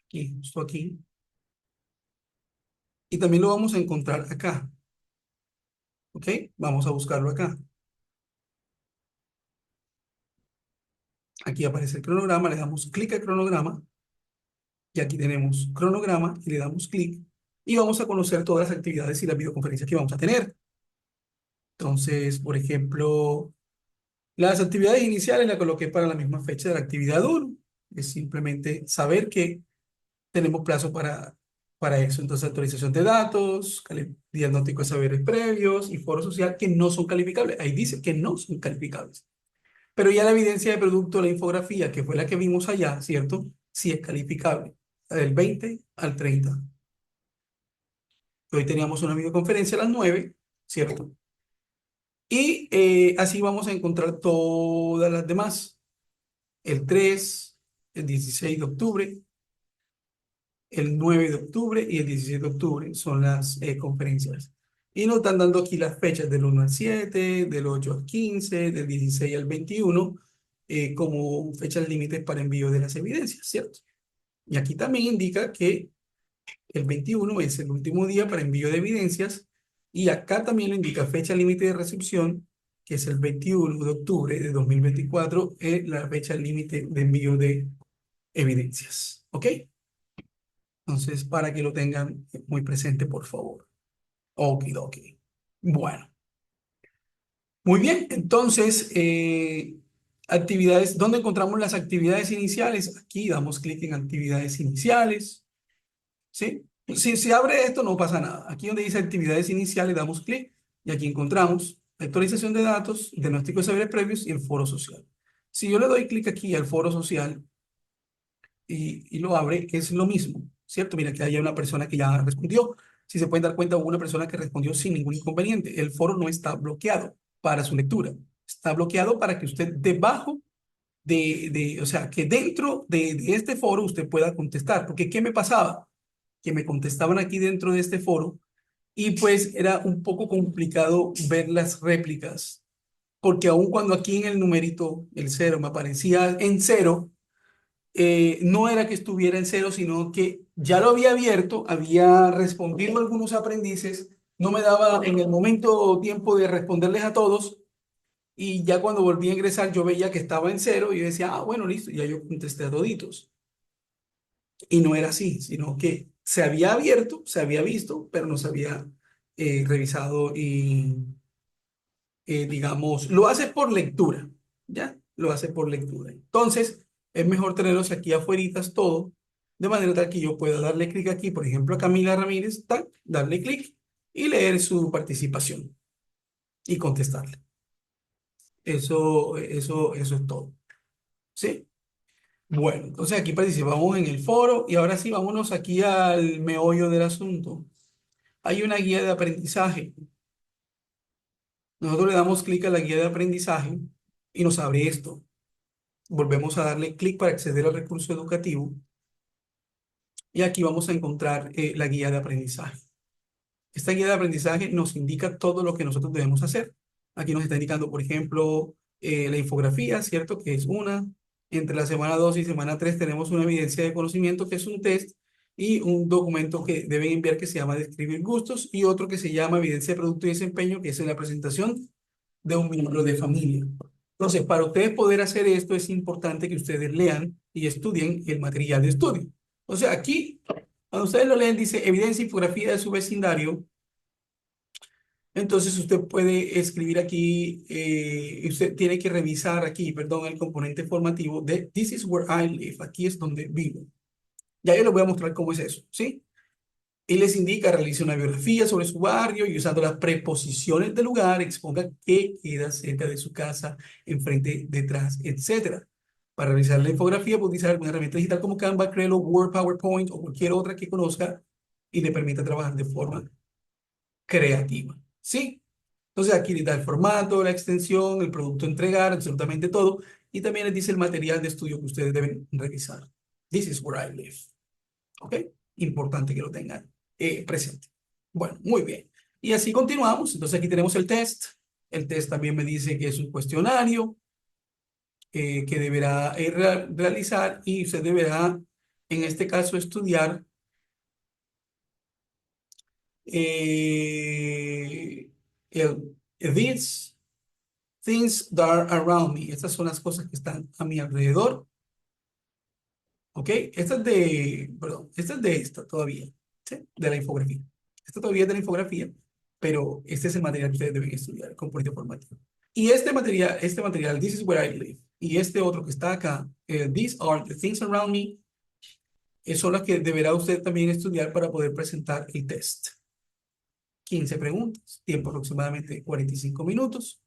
aquí, justo aquí. Y también lo vamos a encontrar acá, ¿ok? Vamos a buscarlo acá. Aquí aparece el cronograma, le damos clic al cronograma y aquí tenemos cronograma y le damos clic y vamos a conocer todas las actividades y las videoconferencias que vamos a tener. Entonces, por ejemplo, las actividades iniciales las coloqué para la misma fecha de la actividad 1. Es simplemente saber que tenemos plazo para eso. Entonces, actualización de datos, diagnóstico de saberes previos y foro social que no son calificables. Ahí dice que no son calificables. Pero ya la evidencia de producto, la infografía, que fue la que vimos allá, ¿cierto? Sí es calificable. Del 20 al 30. Hoy teníamos una videoconferencia a las 9, ¿cierto? Y así vamos a encontrar todas las demás. El 3, el 16 de octubre, el 9 de octubre y el 17 de octubre son las conferencias. Y nos están dando aquí las fechas del 1 al 7, del 8 al 15, del 16 al 21, como fechas límites para envío de las evidencias, ¿cierto? Y aquí también indica que el 21 es el último día para envío de evidencias y acá también lo indica fecha límite de recepción, que es el 21 de octubre de 2024, es la fecha límite de envío de evidencias. ¿Ok? Entonces, para que lo tengan muy presente, por favor. Ok. Bueno, muy bien. Entonces, actividades, ¿dónde encontramos las actividades iniciales? Aquí damos clic en actividades iniciales. ¿Sí? Si se abre esto, no pasa nada. Aquí donde dice actividades iniciales, damos clic y aquí encontramos actualización de datos, diagnóstico de saberes previos y el foro social. Si yo le doy clic aquí al foro social y lo abre, es lo mismo, ¿cierto? Mira, que hay una persona que ya respondió. Si se pueden dar cuenta, hubo una persona que respondió sin ningún inconveniente. El foro no está bloqueado para su lectura. Está bloqueado para que usted debajo o sea, que dentro de este foro usted pueda contestar. Porque, ¿qué me pasaba? Que me contestaban aquí dentro de este foro y pues era un poco complicado ver las réplicas, porque aun cuando aquí en el numerito, el cero, me aparecía en cero, no era que estuviera en cero, sino que ya lo había abierto, había respondido a algunos aprendices, no me daba en el momento tiempo de responderles a todos. Y ya cuando volví a ingresar, yo veía que estaba en cero y yo decía, ah, bueno, listo, ya yo contesté a toditos. Y no era así, sino que se había abierto, se había visto, pero no se había revisado y, digamos, lo hace por lectura, ¿ya? Lo hace por lectura. Entonces, es mejor tenerlos aquí afueritas todo, de manera tal que yo pueda darle clic aquí, por ejemplo, a Camila Ramírez, tal, darle clic y leer su participación y contestarle. Eso es todo, ¿sí? Bueno, entonces aquí participamos en el foro y ahora sí, vámonos aquí al meollo del asunto. Hay una guía de aprendizaje. Nosotros le damos clic a la guía de aprendizaje y nos abre esto. Volvemos a darle clic para acceder al recurso educativo y aquí vamos a encontrar la guía de aprendizaje. Esta guía de aprendizaje nos indica todo lo que nosotros debemos hacer. Aquí nos está indicando, por ejemplo, la infografía, ¿cierto? Que es una. Entre la semana 2 y semana 3 tenemos una evidencia de conocimiento, que es un test, y un documento que deben enviar que se llama Describir gustos, y otro que se llama Evidencia de producto y desempeño, que es en la presentación de un miembro de familia. Entonces, para ustedes poder hacer esto, es importante que ustedes lean y estudien el material de estudio. O sea, aquí, cuando ustedes lo leen, dice evidencia y infografía de su vecindario. Entonces usted puede escribir aquí, usted tiene que revisar aquí, perdón, el componente formativo de This is where I live. Aquí es donde vivo. Ya yo les voy a mostrar cómo es eso, ¿sí? Y les indica, realice una biografía sobre su barrio y usando las preposiciones del lugar, exponga qué queda cerca de su casa, enfrente, detrás, etcétera. Para realizar la infografía, puede utilizar alguna herramienta digital como Canva, Trello, Word, PowerPoint o cualquier otra que conozca y le permita trabajar de forma creativa, ¿sí? Entonces aquí les da el formato, la extensión, el producto a entregar, absolutamente todo. Y también les dice el material de estudio que ustedes deben revisar. This is where I live. ¿Ok? Importante que lo tengan presente. Bueno, muy bien. Y así continuamos. Entonces aquí tenemos el test. El test también me dice que es un cuestionario que deberá realizar y usted deberá, en este caso, estudiar eh, these things that are around me. Estas son las cosas que están a mi alrededor. ¿Ok? Esta es de esta todavía, ¿sí? De la infografía. Esta todavía es de la infografía, pero este es el material que ustedes deben estudiar, el componente formativo. Y este material, This is where I live, y este otro que está acá, These are the things around me, son las que deberá usted también estudiar para poder presentar el test. 15 preguntas, tiempo aproximadamente 45 minutos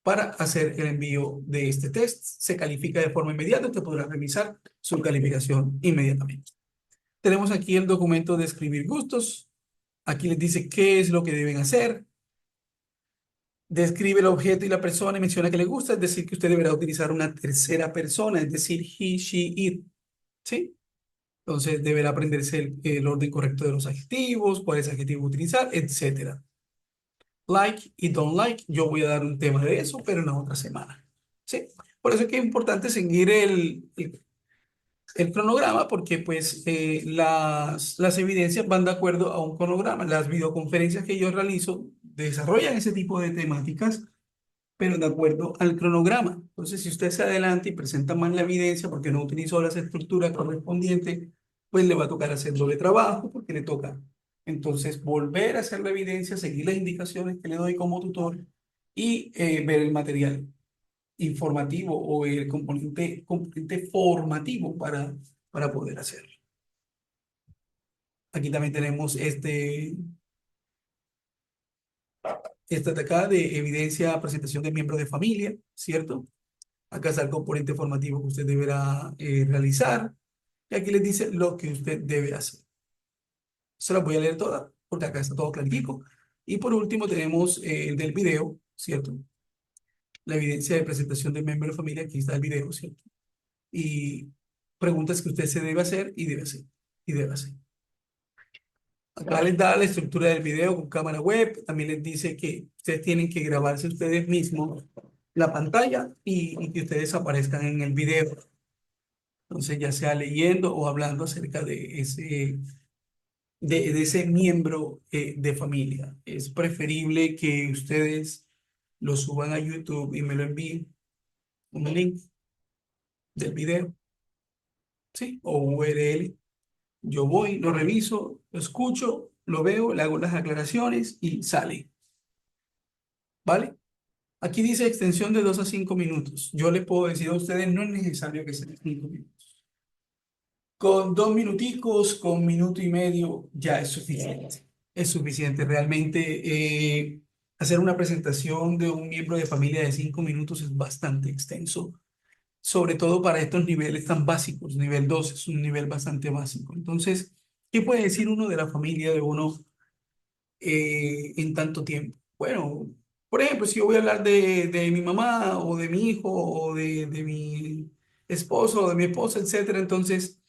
para hacer el envío de este test. Se califica de forma inmediata, usted podrá revisar su calificación inmediatamente. Tenemos aquí el documento de escribir gustos. Aquí les dice qué es lo que deben hacer. Describe el objeto y la persona y menciona que le gusta, es decir, que usted deberá utilizar una tercera persona, es decir, he, she, it. ¿Sí? Entonces deberá aprenderse el orden correcto de los adjetivos, cuáles adjetivos utilizar, etcétera. Like y don't like, yo voy a dar un tema de eso, pero en la otra semana. ¿Sí? Por eso es que es importante seguir el cronograma porque pues las evidencias van de acuerdo a un cronograma. Las videoconferencias que yo realizo desarrollan ese tipo de temáticas, pero de acuerdo al cronograma. Entonces, si usted se adelanta y presenta mal la evidencia porque no utilizó las estructuras correspondientes, pues le va a tocar hacer doble trabajo porque le toca entonces volver a hacer la evidencia, seguir las indicaciones que le doy como tutor y ver el material informativo o el componente formativo para poder hacerlo. Aquí también tenemos esta de acá de evidencia, presentación de miembros de familia, ¿cierto? Acá está el componente formativo que usted deberá realizar. Y aquí les dice lo que usted debe hacer. Se las voy a leer todas porque acá está todo clarifico. Y por último tenemos el del video, ¿cierto? La evidencia de presentación de miembro de familia, aquí está el video, ¿cierto? Y preguntas que usted se debe hacer y debe hacer. Y debe hacer. Acá les da la estructura del video con cámara web. También les dice que ustedes tienen que grabarse ustedes mismos la pantalla y que ustedes aparezcan en el video. Entonces, ya sea leyendo o hablando acerca de ese miembro de familia. Es preferible que ustedes lo suban a YouTube y me lo envíen, un link del video, ¿sí? O URL. Yo voy, lo reviso, lo escucho, lo veo, le hago las aclaraciones y sale, ¿vale? Aquí dice extensión de 2 a 5 minutos. Yo les puedo decir a ustedes, no es necesario que sean 5 minutos. Con 2 minuticos, con minuto y medio, ya es suficiente. Es suficiente. Realmente hacer una presentación de un miembro de familia de 5 minutos es bastante extenso, sobre todo para estos niveles tan básicos. Nivel 2 es un nivel bastante básico. Entonces, ¿qué puede decir uno de la familia de uno en tanto tiempo? Bueno, por ejemplo, si yo voy a hablar de mi mamá o de mi hijo o de mi esposo o de mi esposa, etcétera, entonces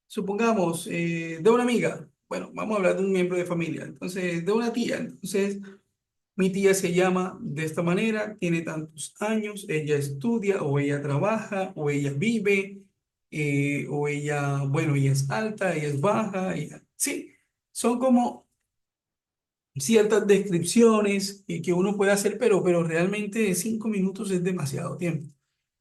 supongamos, de una amiga, bueno, vamos a hablar de un miembro de familia, entonces, de una tía, entonces, mi tía se llama de esta manera, tiene tantos años, ella estudia o ella trabaja o ella vive, o ella, bueno, ella es alta, ella es baja, sí, son como ciertas descripciones que uno puede hacer, pero realmente 5 minutos es demasiado tiempo.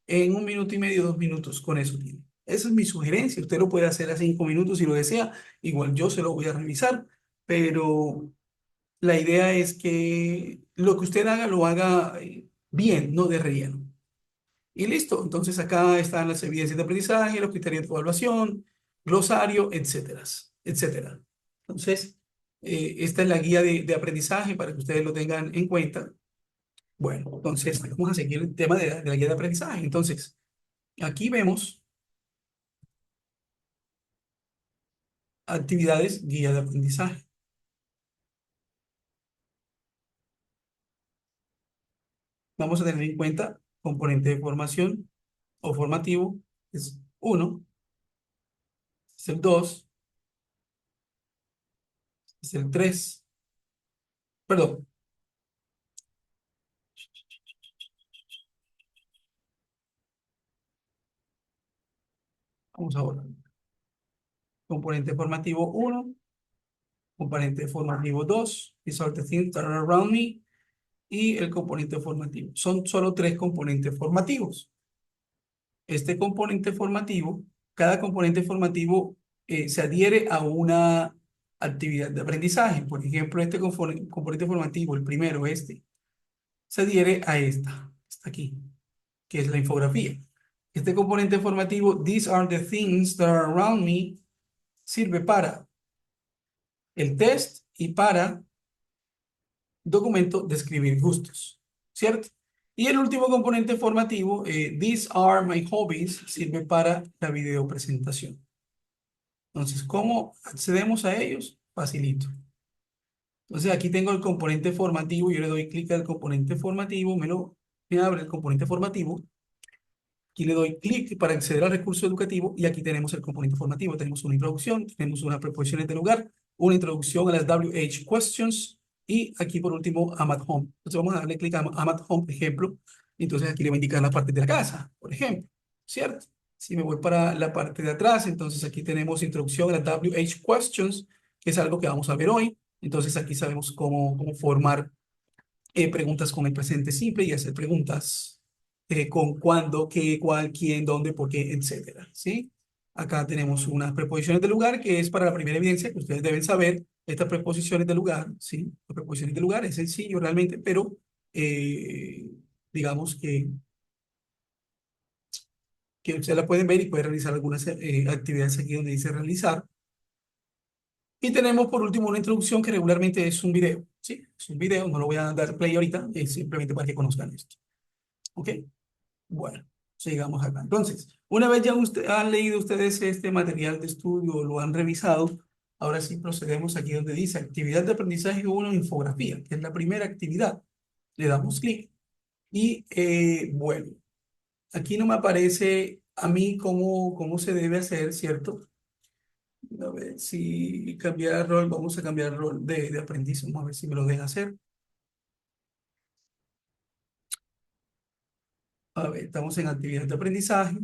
En un minuto y medio, 2 minutos, con eso tiene. Esa es mi sugerencia. Usted lo puede hacer a 5 minutos si lo desea. Igual yo se lo voy a revisar, pero la idea es que lo que usted haga lo haga bien, no de relleno. Y listo. Entonces acá están las evidencias de aprendizaje, los criterios de evaluación, glosario, etcétera, etcétera. Entonces, esta es la guía de aprendizaje para que ustedes lo tengan en cuenta. Bueno, entonces vamos a seguir el tema de la guía de aprendizaje. Entonces, aquí vemos actividades guía de aprendizaje. Vamos a tener en cuenta componente de formación o formativo, es uno, es el 2, es el 3, Perdón, vamos ahora. Componente formativo uno, componente formativo 2, these are the things that are around me, y el componente formativo. Son solo tres componentes formativos. Este componente formativo, cada componente formativo se adhiere a una actividad de aprendizaje. Por ejemplo, este componente formativo, el primero, este, se adhiere a esta, está aquí, que es la infografía. Este componente formativo, these are the things that are around me, sirve para el test y para documento describir gustos, ¿cierto? Y el último componente formativo, these are my hobbies, sirve para la video presentación. Entonces, ¿cómo accedemos a ellos? Facilito. Entonces, aquí tengo el componente formativo, yo le doy clic al componente formativo, me abre el componente formativo. Aquí le doy clic para acceder al recurso educativo y aquí tenemos el componente formativo. Tenemos una introducción, tenemos unas preposiciones de lugar, una introducción a las WH questions y aquí por último I'm at home. Entonces vamos a darle clic a I'm at home, ejemplo. Entonces aquí le voy a indicar la parte de la casa, por ejemplo, ¿cierto? Si me voy para la parte de atrás, entonces aquí tenemos introducción a las WH questions, que es algo que vamos a ver hoy. Entonces aquí sabemos cómo formar preguntas con el presente simple y hacer preguntas con cuándo, qué, cuál, quién, dónde, por qué, etcétera, ¿sí? Acá tenemos unas preposiciones de lugar que es para la primera evidencia que ustedes deben saber. Estas preposiciones de lugar, ¿sí? Las preposiciones de lugar es sencillo realmente, pero eh, digamos que ustedes la pueden ver y pueden realizar algunas actividades aquí donde dice realizar. Y tenemos por último una introducción que regularmente es un video, ¿sí? Es un video, no lo voy a dar play ahorita, es simplemente para que conozcan esto. ¿Ok? Bueno, sigamos acá. Entonces, una vez ya han leído ustedes este material de estudio, lo han revisado, ahora sí procedemos aquí donde dice actividad de aprendizaje uno, infografía, que es la primera actividad. Le damos clic y bueno, aquí no me aparece a mí cómo se debe hacer, ¿cierto? A ver si cambiar el rol, vamos a cambiar el rol de aprendiz, vamos a ver si me lo deja hacer. A ver, estamos en actividad de aprendizaje.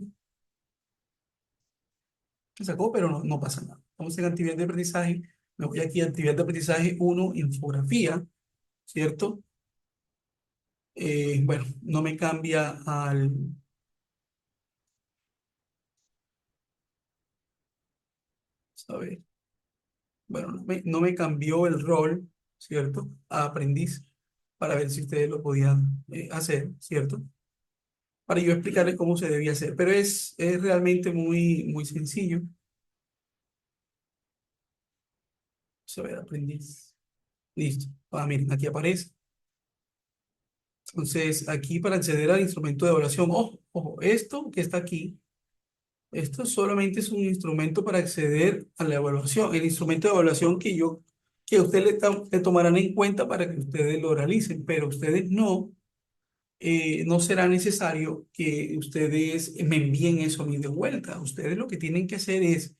Se sacó, pero no pasa nada. Estamos en actividad de aprendizaje. Me voy aquí a actividad de aprendizaje uno, infografía, ¿cierto? Bueno, no me cambia a ver, bueno, no me cambió el rol, ¿cierto? A aprendiz, para ver si ustedes lo podían hacer, ¿cierto? Para yo explicarles cómo se debía hacer, pero es realmente muy sencillo. Vamos a ver, aprendiz. Listo. Ah, miren, aquí aparece. Entonces, aquí para acceder al instrumento de evaluación, ojo, ojo, esto que está aquí, esto solamente es un instrumento para acceder a la evaluación, el instrumento de evaluación que ustedes le tomarán en cuenta para que ustedes lo realicen, pero ustedes no será necesario que ustedes me envíen eso a mí de vuelta. Ustedes lo que tienen que hacer es,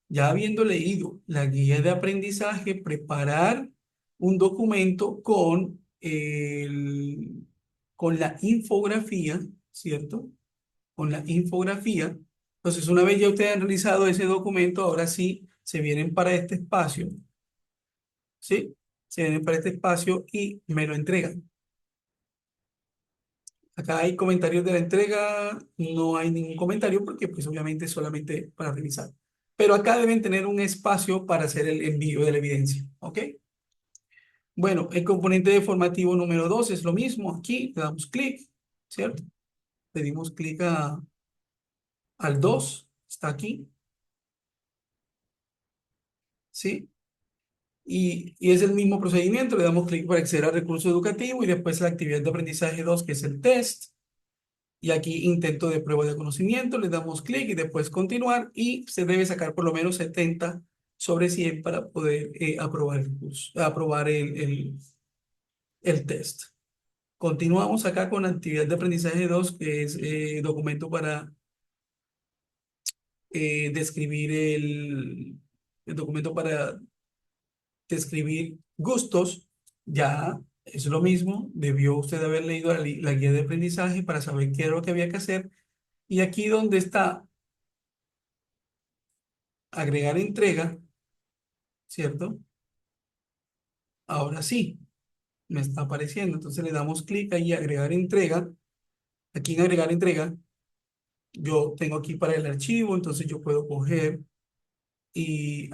ya habiendo leído la guía de aprendizaje, preparar un documento con la infografía, ¿cierto? Con la infografía. Entonces, una vez ya ustedes han realizado ese documento, ahora sí se vienen para este espacio, ¿sí? Se vienen para este espacio y me lo entregan. Acá hay comentarios de la entrega, no hay ningún comentario porque pues obviamente es solamente para revisar. Pero acá deben tener un espacio para hacer el envío de la evidencia, ¿ok? Bueno, el componente formativo número 2 es lo mismo. Aquí le damos clic, ¿cierto? Le dimos clic al 2, está aquí, ¿sí? Y es el mismo procedimiento, le damos clic para acceder al recurso educativo y después la actividad de aprendizaje 2 que es el test. Y aquí intento de prueba de conocimiento, le damos clic y después continuar y se debe sacar por lo menos 70 sobre 100 para poder aprobar el curso, aprobar el test. Continuamos acá con la actividad de aprendizaje 2 que es documento para describir el documento para describir gustos. Ya es lo mismo, debió usted haber leído la guía de aprendizaje para saber qué era lo que había que hacer. Y aquí donde está agregar entrega, ¿cierto? Ahora sí, me está apareciendo. Entonces le damos clic ahí, agregar entrega. Aquí en agregar entrega, yo tengo aquí para el archivo, entonces yo puedo coger y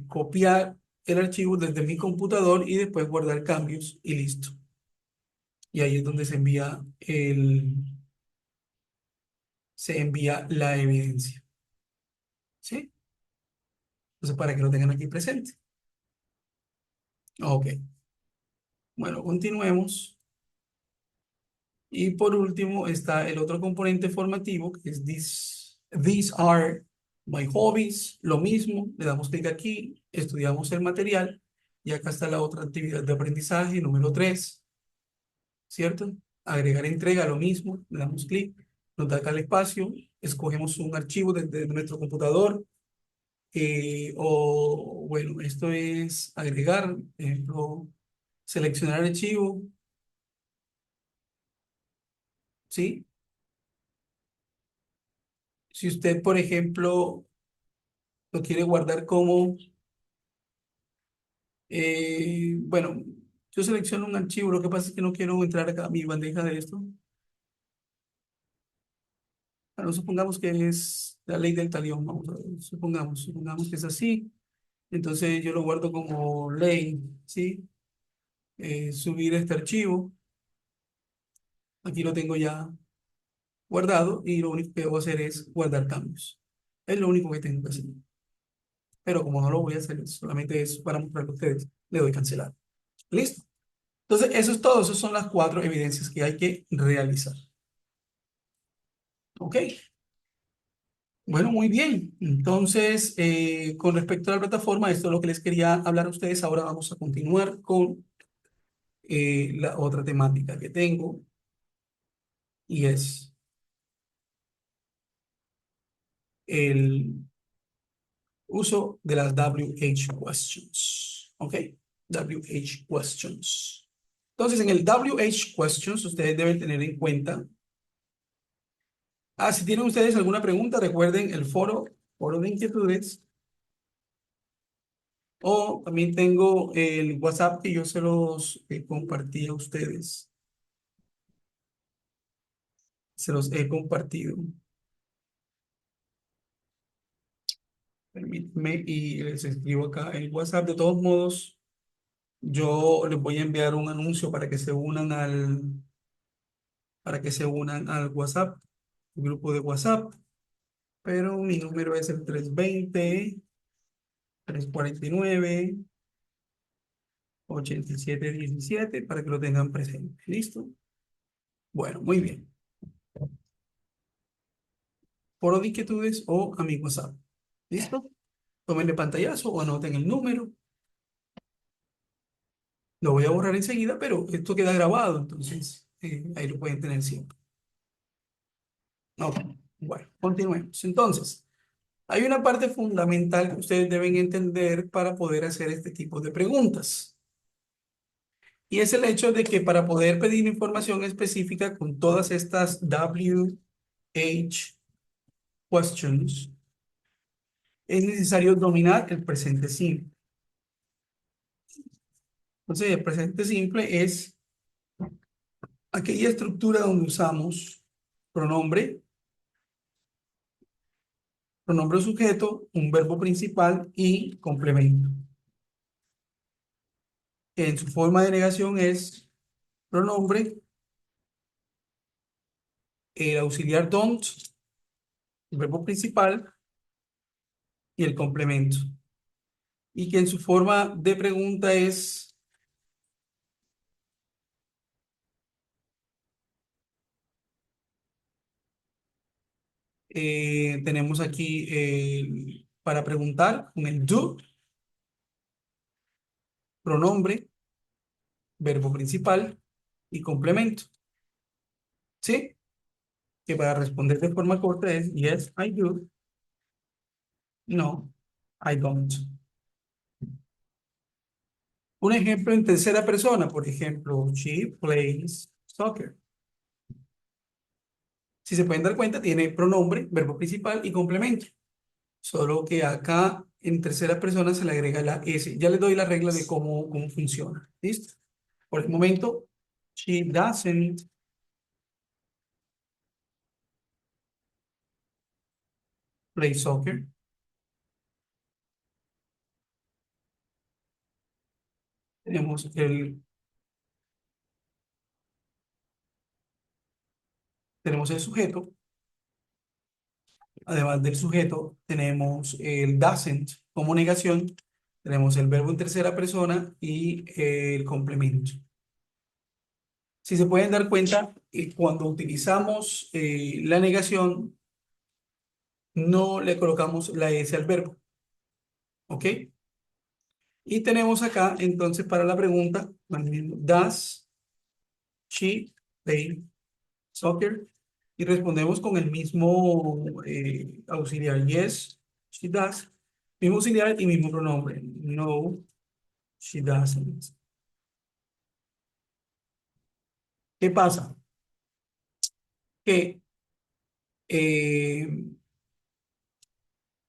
copiar el archivo desde mi computador y después guardar cambios y listo. Y ahí es donde se envía la evidencia. ¿Sí? Entonces, para que lo tengan aquí presente. Ok. Bueno, continuemos. Y por último está el otro componente formativo, que es these are my hobbies. Lo mismo, le damos clic aquí, estudiamos el material y acá está la otra actividad de aprendizaje, número 3, ¿cierto? Agregar entrega, lo mismo, le damos clic, nos da acá el espacio, escogemos un archivo desde nuestro computador o, bueno, esto es agregar, por ejemplo, seleccionar archivo, ¿sí? Si usted, por ejemplo, lo quiere guardar como, bueno, yo selecciono un archivo, lo que pasa es que no quiero entrar acá a mi bandeja de esto. Bueno, supongamos que es la ley del talión, vamos a ver, supongamos que es así, entonces yo lo guardo como ley, ¿sí? Subir este archivo, aquí lo tengo ya guardado y lo único que debo hacer es guardar cambios. Es lo único que tengo que hacer, pero como no lo voy a hacer, solamente es para mostrarlo a ustedes, le doy cancelar. ¿Listo? Entonces, eso es todo. Esas son las 4 evidencias que hay que realizar. ¿Ok? Bueno, muy bien. Entonces, con respecto a la plataforma, esto es lo que les quería hablar a ustedes. Ahora vamos a continuar con la otra temática que tengo y es el uso de las WH questions. ¿Ok? WH questions. Entonces, en el WH questions, ustedes deben tener en cuenta. Si tienen ustedes alguna pregunta, recuerden el foro de inquietudes. O también tengo el WhatsApp que yo se los compartí a ustedes. Se los he compartido. Permítanme y les escribo acá en WhatsApp. De todos modos, yo les voy a enviar un anuncio para que se unan al WhatsApp, el grupo de WhatsApp. Pero mi número es el 320-349-8717 para que lo tengan presente. ¿Listo? Bueno, muy bien. Foro de inquietudes o a mi WhatsApp. ¿Listo? Tómenle pantallazo o anoten el número. Lo voy a borrar enseguida, pero esto queda grabado, entonces ahí lo pueden tener siempre. Ok, bueno, continuemos. Entonces, hay una parte fundamental que ustedes deben entender para poder hacer este tipo de preguntas. Y es el hecho de que para poder pedir información específica con todas estas WH questions, es necesario dominar el presente simple. Entonces, el presente simple es aquella estructura donde usamos pronombre, pronombre sujeto, un verbo principal y complemento. En su forma de negación es pronombre, el auxiliar don't, el verbo principal y el complemento. Y que en su forma de pregunta es tenemos aquí para preguntar con el do, pronombre, verbo principal y complemento. ¿Sí? Que para responder de forma corta es yes, I do, no, I don't. Un ejemplo en tercera persona, por ejemplo, she plays soccer. Si se pueden dar cuenta, tiene pronombre, verbo principal y complemento. Solo que acá en tercera persona se le agrega la S. Ya les doy la regla de cómo funciona. ¿Listo? Por el momento, she doesn't play soccer. Tenemos tenemos el sujeto. Además del sujeto, tenemos el doesn't como negación. Tenemos el verbo en tercera persona y el complemento. Si se pueden dar cuenta, cuando utilizamos la negación, no le colocamos la S al verbo. ¿Ok? Y tenemos acá, entonces, para la pregunta, does she play soccer? Y respondemos con el mismo auxiliar. Yes, she does. Mismo auxiliar y mismo pronombre. No, she doesn't. ¿Qué pasa? Que eh,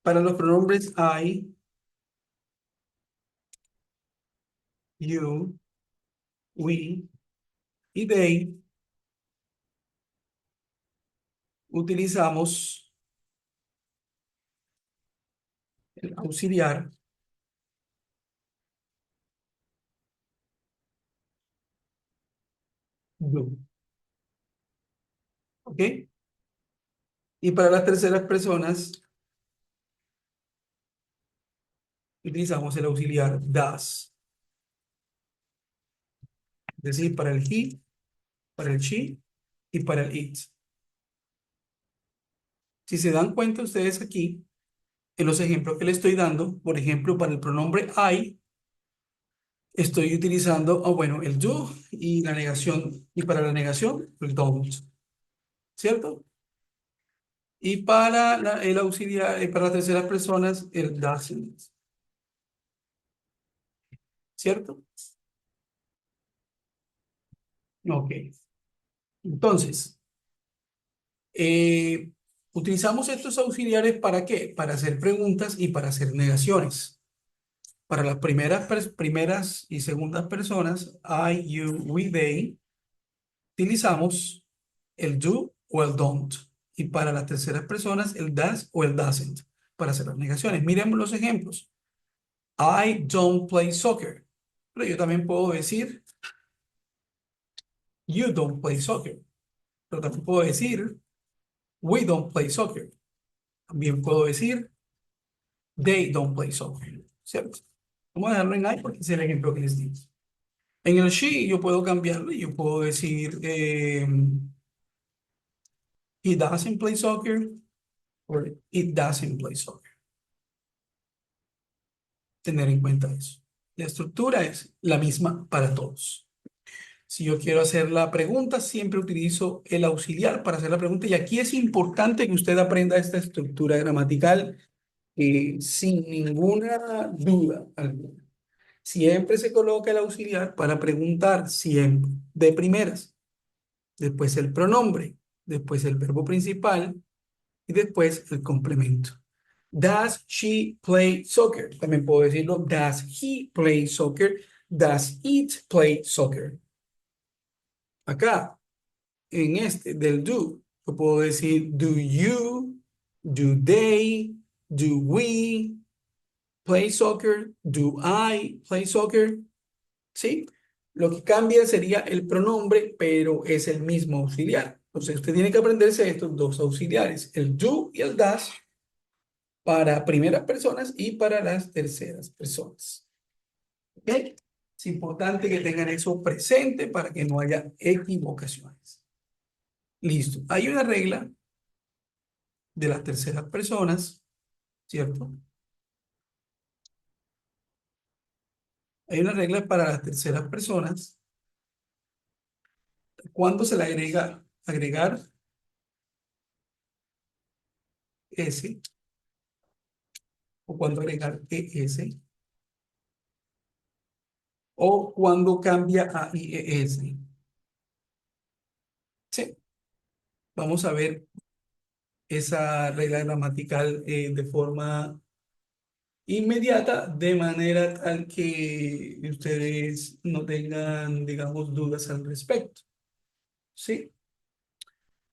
para los pronombres I, you, we y they, utilizamos el auxiliar do. ¿Ok? Y para las terceras personas, utilizamos el auxiliar does. Es decir, para el he, para el she y para el it. Si se dan cuenta ustedes aquí, en los ejemplos que le estoy dando, por ejemplo, para el pronombre I, estoy utilizando, bueno, el do y la negación, y para la negación, el don't, ¿cierto? Y para el auxiliar, para las terceras personas, el doesn't, ¿cierto? Ok. Entonces, eh, utilizamos estos auxiliares ¿para qué? Para hacer preguntas y para hacer negaciones. Para las primeras y segundas personas, I, you, we, they, utilizamos el do o el don't. Y para las terceras personas, el does o el doesn't, para hacer las negaciones. Miremos los ejemplos. I don't play soccer. Pero yo también puedo decir, you don't play soccer. Pero también puedo decir, we don't play soccer. También puedo decir, they don't play soccer. ¿Cierto? Vamos a dejarlo en I porque es el ejemplo que les di. En el she yo puedo cambiarlo y yo puedo decir, he doesn't play soccer or it doesn't play soccer. Tener en cuenta eso. La estructura es la misma para todos. Si yo quiero hacer la pregunta, siempre utilizo el auxiliar para hacer la pregunta. Y aquí es importante que usted aprenda esta estructura gramatical sin ninguna duda alguna. Siempre se coloca el auxiliar para preguntar, siempre, de primeras. Después el pronombre, después el verbo principal y después el complemento. Does she play soccer? También puedo decirlo, does he play soccer? Does it play soccer? Acá, en este del do, yo puedo decir, do you, do they, do we play soccer? Do I play soccer? ¿Sí? Lo que cambia sería el pronombre, pero es el mismo auxiliar. Entonces, usted tiene que aprenderse estos dos auxiliares, el do y el does, para primeras personas y para las terceras personas. ¿Ok? Es importante que tengan eso presente para que no haya equivocaciones. Listo. Hay una regla de las terceras personas, ¿cierto? Hay una regla para las terceras personas cuando se le agrega agregar S o cuando agregar ES o cuando cambia a IES. Sí, vamos a ver esa regla gramatical de forma inmediata, de manera tal que ustedes no tengan, digamos, dudas al respecto. ¿Sí?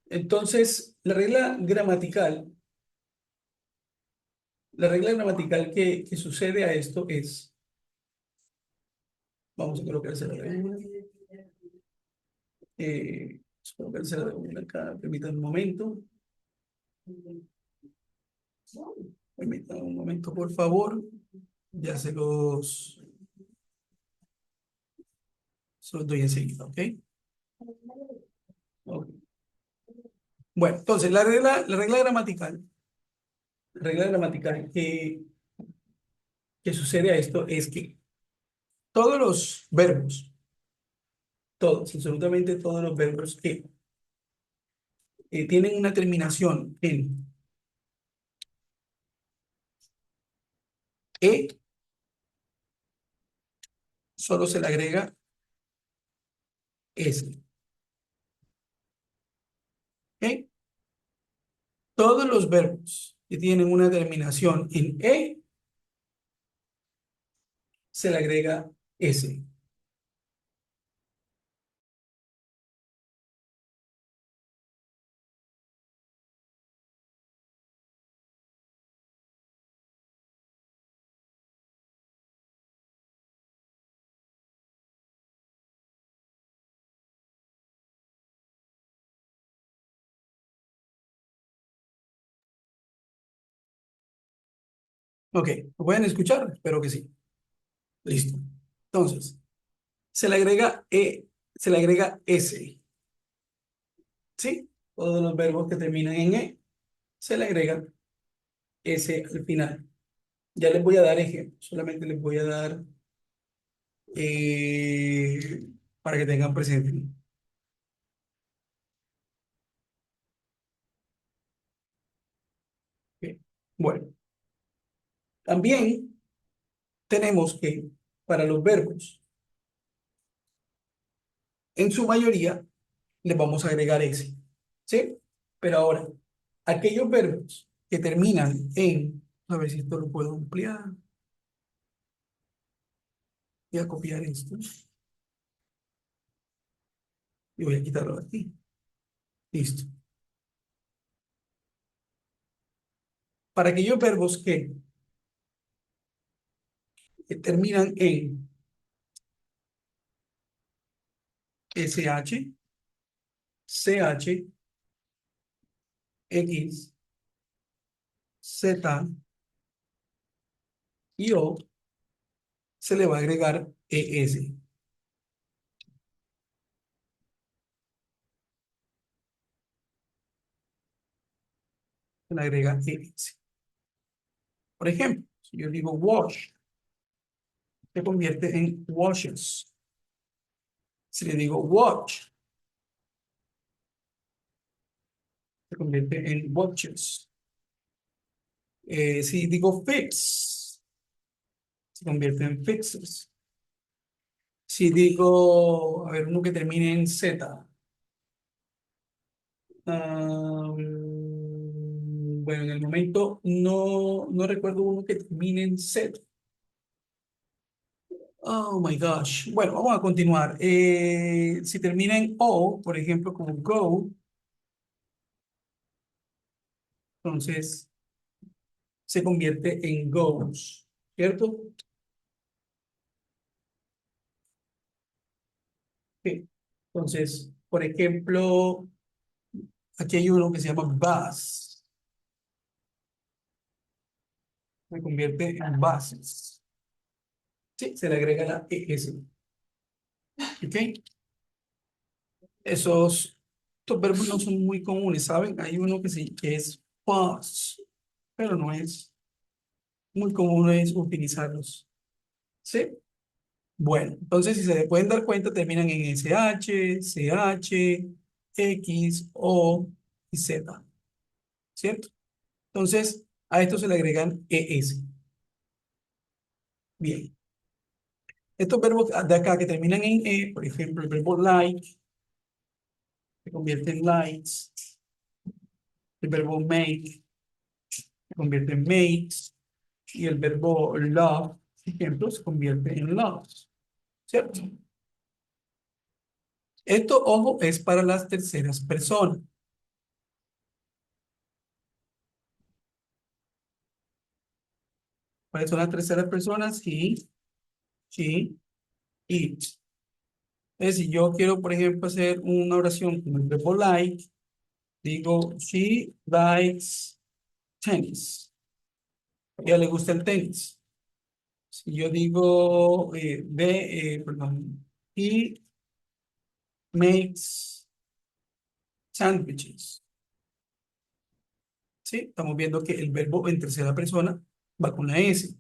Entonces, la regla gramatical que sucede a esto es, vamos a colocarse la regla, espero que se la regla acá, permítanme un momento, permítanme un momento, por favor, ya se los doy enseguida, ¿ok? Ok. Bueno, entonces, la regla gramatical que sucede a esto es que todos los verbos, todos, absolutamente todos los verbos que tienen una terminación en E, solo se le agrega S. ¿Ok? Todos los verbos que tienen una terminación en E, se le agrega S. Ok, ¿lo pueden escuchar? Espero que sí. Listo. Entonces, se le agrega S. ¿Sí? Todos los verbos que terminan en E, se le agrega S al final. Ya les voy a dar ejemplos, solamente les voy a dar para que tengan presente. Ok. Bueno, también tenemos que para los verbos, en su mayoría, les vamos a agregar S. ¿Sí? Pero ahora, aquellos verbos que terminan en, a ver si esto lo puedo ampliar, voy a copiar esto y voy a quitarlo de aquí. Listo. Para aquellos verbos que terminan en SH, CH, X, Z y O, se le va a agregar ES. Se le agrega ES. Por ejemplo, si yo digo wash, se convierte en washes. Si le digo watch, se convierte en watches. Si digo fix, se convierte en fixes. Si digo, a ver, uno que termine en Z, bueno, en el momento no recuerdo uno que termine en Z. Oh my gosh. Bueno, vamos a continuar. Si termina en O, por ejemplo, como go, entonces se convierte en goes, ¿cierto? Sí. Entonces, por ejemplo, aquí hay uno que se llama bus, se convierte en buses. Sí, se le agrega la ES. ¿Ok? Estos verbos no son muy comunes, ¿saben? Hay uno que sí, que es bus, pero no es muy común es utilizarlos. ¿Sí? Bueno, entonces si se pueden dar cuenta, terminan en SH, CH, X, O y Z, ¿cierto? Entonces, a esto se le agregan ES. Bien. Estos verbos de acá que terminan en E, por ejemplo, el verbo like, se convierte en likes. El verbo make, se convierte en makes. Y el verbo love, por ejemplo, se convierte en loves. ¿Cierto? Esto, ojo, es para las terceras personas. ¿Cuáles son las terceras personas? He, she, it. Entonces, si yo quiero, por ejemplo, hacer una oración con el verbo like, digo, she likes tennis. A ella le gusta el tenis. Si yo digo, perdón, he makes sandwiches. ¿Sí? Estamos viendo que el verbo en tercera persona va con la S.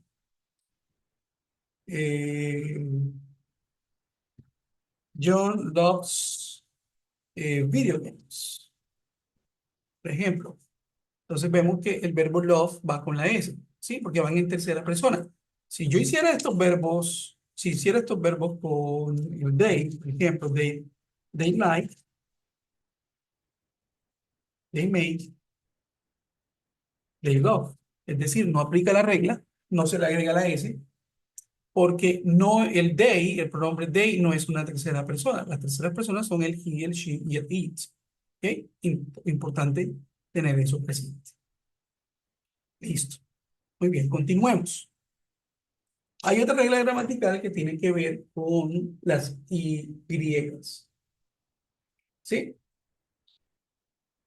Eh, John loves video games, por ejemplo. Entonces vemos que el verbo love va con la S, ¿sí? Porque van en tercera persona. Si yo hiciera estos verbos, si hiciera estos verbos con el they, por ejemplo, they like, they make, they love. Es decir, no aplica la regla, no se le agrega la S, porque no el they, el pronombre they no es una tercera persona. Las terceras personas son el he, el she y el it. ¿Ok? Importante tener eso presente. Listo. Muy bien, continuemos. Hay otra regla gramatical que tiene que ver con las Y. ¿Sí?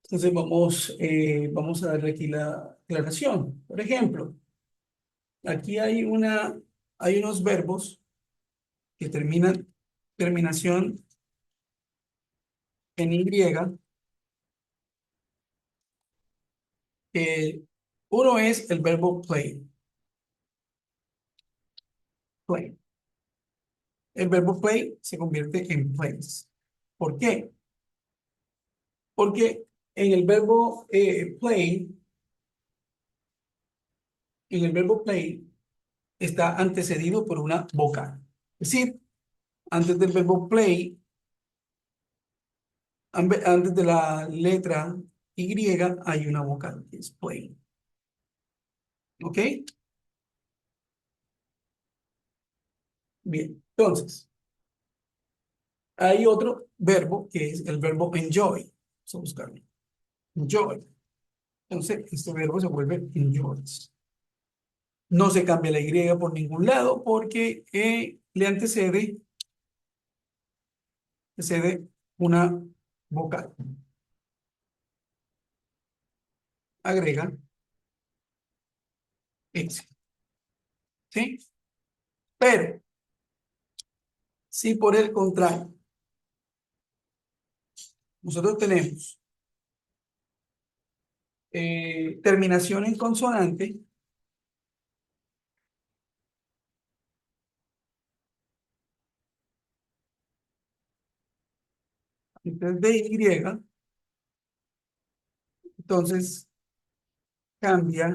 Entonces vamos a darle aquí la aclaración. Por ejemplo, aquí hay unos verbos que terminan terminación en Y. Uno es el verbo play. Play. El verbo play se convierte en plays. ¿Por qué? Porque en el verbo en el verbo play está antecedido por una vocal. Es decir, antes del verbo play, antes de la letra Y hay una vocal, que es play. ¿Ok? Bien, entonces, hay otro verbo que es el verbo enjoy. Vamos a buscarlo. Enjoy. Entonces, este verbo se vuelve enjoys. No se cambia la Y por ningún lado porque le antecede una vocal. Agrega X. ¿Sí? Pero, si por el contrario, nosotros tenemos terminación en consonante, antes de Y, entonces cambia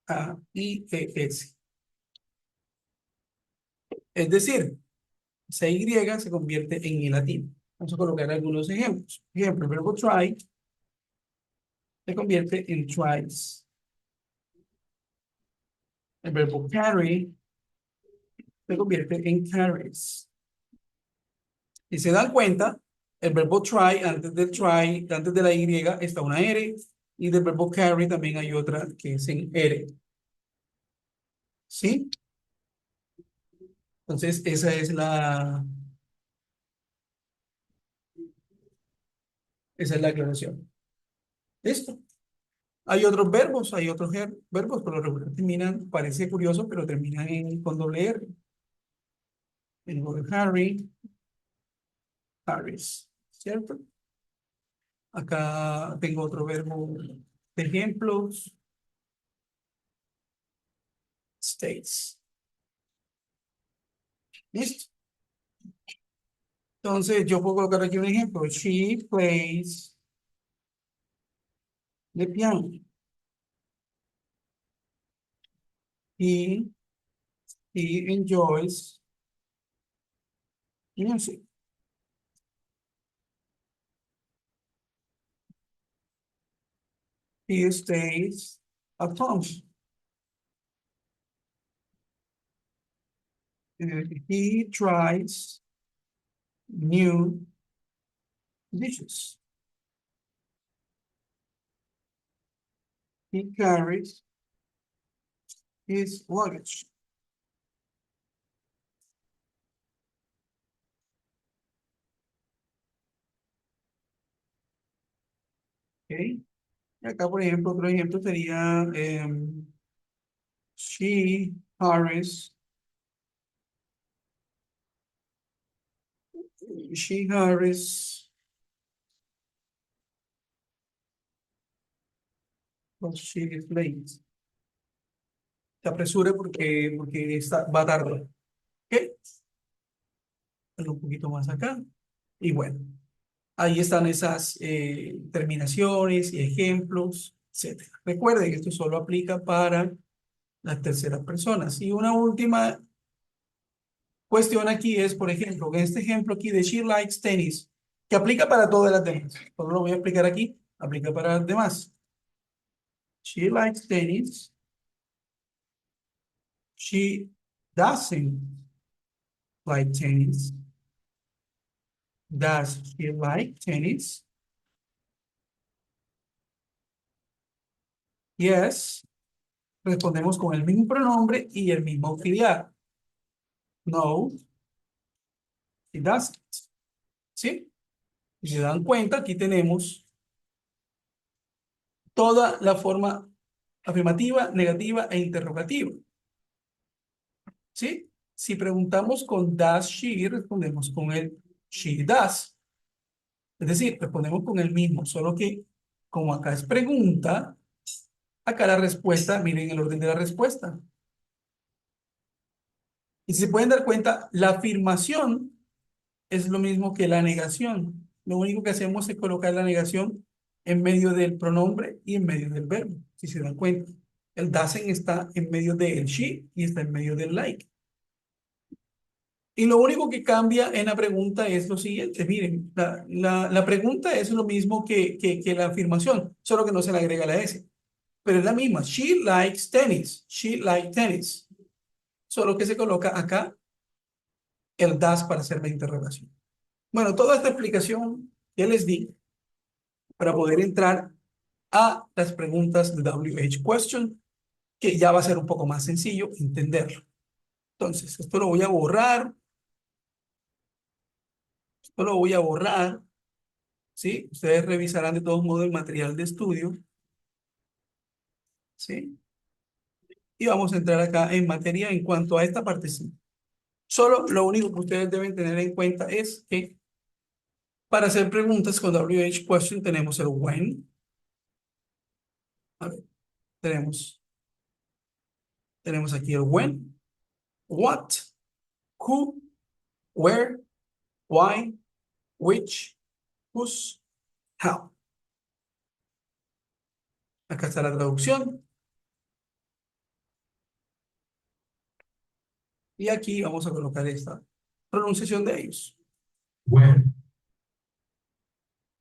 a IES. Es decir, esa Y se convierte en I latín. Vamos a colocar algunos ejemplos. Por ejemplo, el verbo try se convierte en tries. El verbo carry se convierte en carries. Si se dan cuenta, el verbo try, antes de la Y está una R, y del verbo carry también hay otra que es en R. ¿Sí? Entonces, esa es la aclaración. ¿Listo? Hay otros verbos, verbos, pero los regular terminan, parece curioso, pero terminan con doble R. El verbo Harry, Harris, ¿cierto? Acá tengo otro verbo de ejemplos, states. ¿Listo? Entonces, yo puedo colocar aquí un ejemplo. She plays the piano. He, he enjoys Music. He stays at home. He tries new dishes. He carries his luggage. Okay. Y acá, por ejemplo, otro ejemplo sería she hurries, she hurries, but she is late. Se apresura porque va tarde. ¿Ok? Algo un poquito más acá. Y bueno, ahí están esas terminaciones y ejemplos, etcétera. Recuerden, esto solo aplica para las terceras personas. Y una última cuestión aquí es, por ejemplo, en este ejemplo aquí de She likes tennis, que aplica para todas las demás. Solo lo voy a explicar aquí, aplica para las demás. She likes tennis. She doesn't like tennis. Does she like tennis? Yes. Respondemos con el mismo pronombre y el mismo auxiliar. No, she doesn't. ¿Sí? Si se dan cuenta, aquí tenemos toda la forma afirmativa, negativa e interrogativa. ¿Sí? Si preguntamos con does she, respondemos con el she does. Es decir, respondemos con el mismo, solo que como acá es pregunta, acá la respuesta, miren el orden de la respuesta. Y si se pueden dar cuenta, la afirmación es lo mismo que la negación. Lo único que hacemos es colocar la negación en medio del pronombre y en medio del verbo, si se dan cuenta. El doesn't está en medio del she y está en medio del like. Y lo único que cambia en la pregunta es lo siguiente. Miren, la pregunta es lo mismo que la afirmación, solo que no se le agrega la S. Pero es la misma. She likes tennis. She likes tennis. Solo que se coloca acá el does para hacer la interrogación. Bueno, toda esta explicación que les di para poder entrar a las preguntas de WH Question, que ya va a ser un poco más sencillo entenderlo. Entonces, esto lo voy a borrar. Esto lo voy a borrar. ¿Sí? Ustedes revisarán de todos modos el material de estudio. ¿Sí? Y vamos a entrar acá en materia en cuanto a esta parte. Sí. Solo lo único que ustedes deben tener en cuenta es que para hacer preguntas con WH Question tenemos el when. A ver, tenemos aquí el when, what, who, where, why, which, whose, how. Acá está la traducción. Y aquí vamos a colocar esta pronunciación de ellos. When,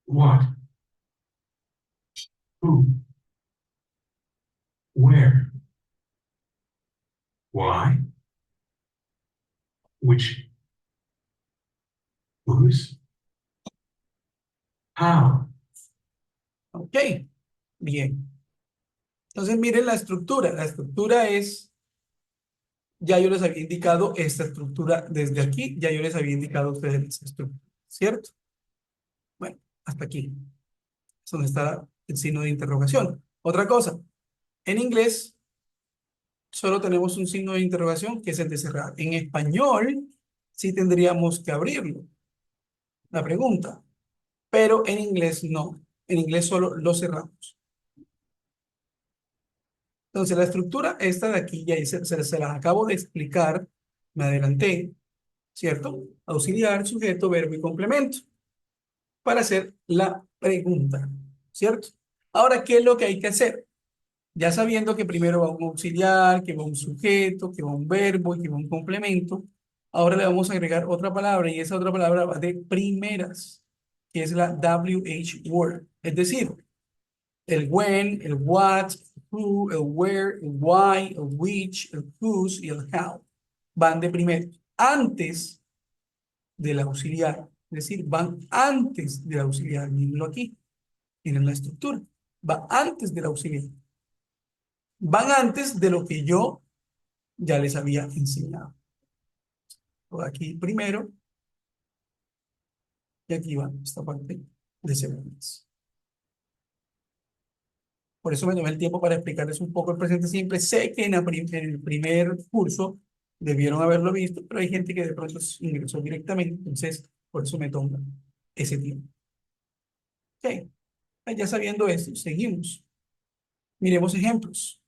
what, who, where, why, which, whose, how. Ok, bien. Entonces miren la estructura. La estructura es, ya yo les había indicado esta estructura desde aquí, ya yo les había indicado a ustedes esta estructura, ¿cierto? Bueno, hasta aquí. Es donde está el signo de interrogación. Otra cosa, en inglés solo tenemos un signo de interrogación que es el de cerrar. En español sí tendríamos que abrirlo, la pregunta, pero en inglés no. En inglés solo lo cerramos. Entonces la estructura esta de aquí ya se las acabo de explicar, me adelanté, ¿cierto? Auxiliar, sujeto, verbo y complemento para hacer la pregunta, ¿cierto? Ahora, ¿qué es lo que hay que hacer? Ya sabiendo que primero va un auxiliar, que va un sujeto, que va un verbo y que va un complemento, Ahora le vamos a agregar otra palabra y esa otra palabra va de primeras, que es la WH word. Es decir, el when, el what, el who, el where, el why, el which, el whose y el how. Van de primero, antes del auxiliar. Es decir, van antes del auxiliar. Mírenlo aquí. Miren la estructura. Va antes del auxiliar. Van antes de lo que yo ya les había enseñado. Por aquí primero y aquí va esta parte de segundas. Por eso me tomé el tiempo para explicarles un poco el presente simple. Sé que en en el primer curso debieron haberlo visto, pero hay gente que de pronto ingresó directamente, entonces por eso me toma ese tiempo. Ok, ya sabiendo esto, seguimos. Miremos ejemplos.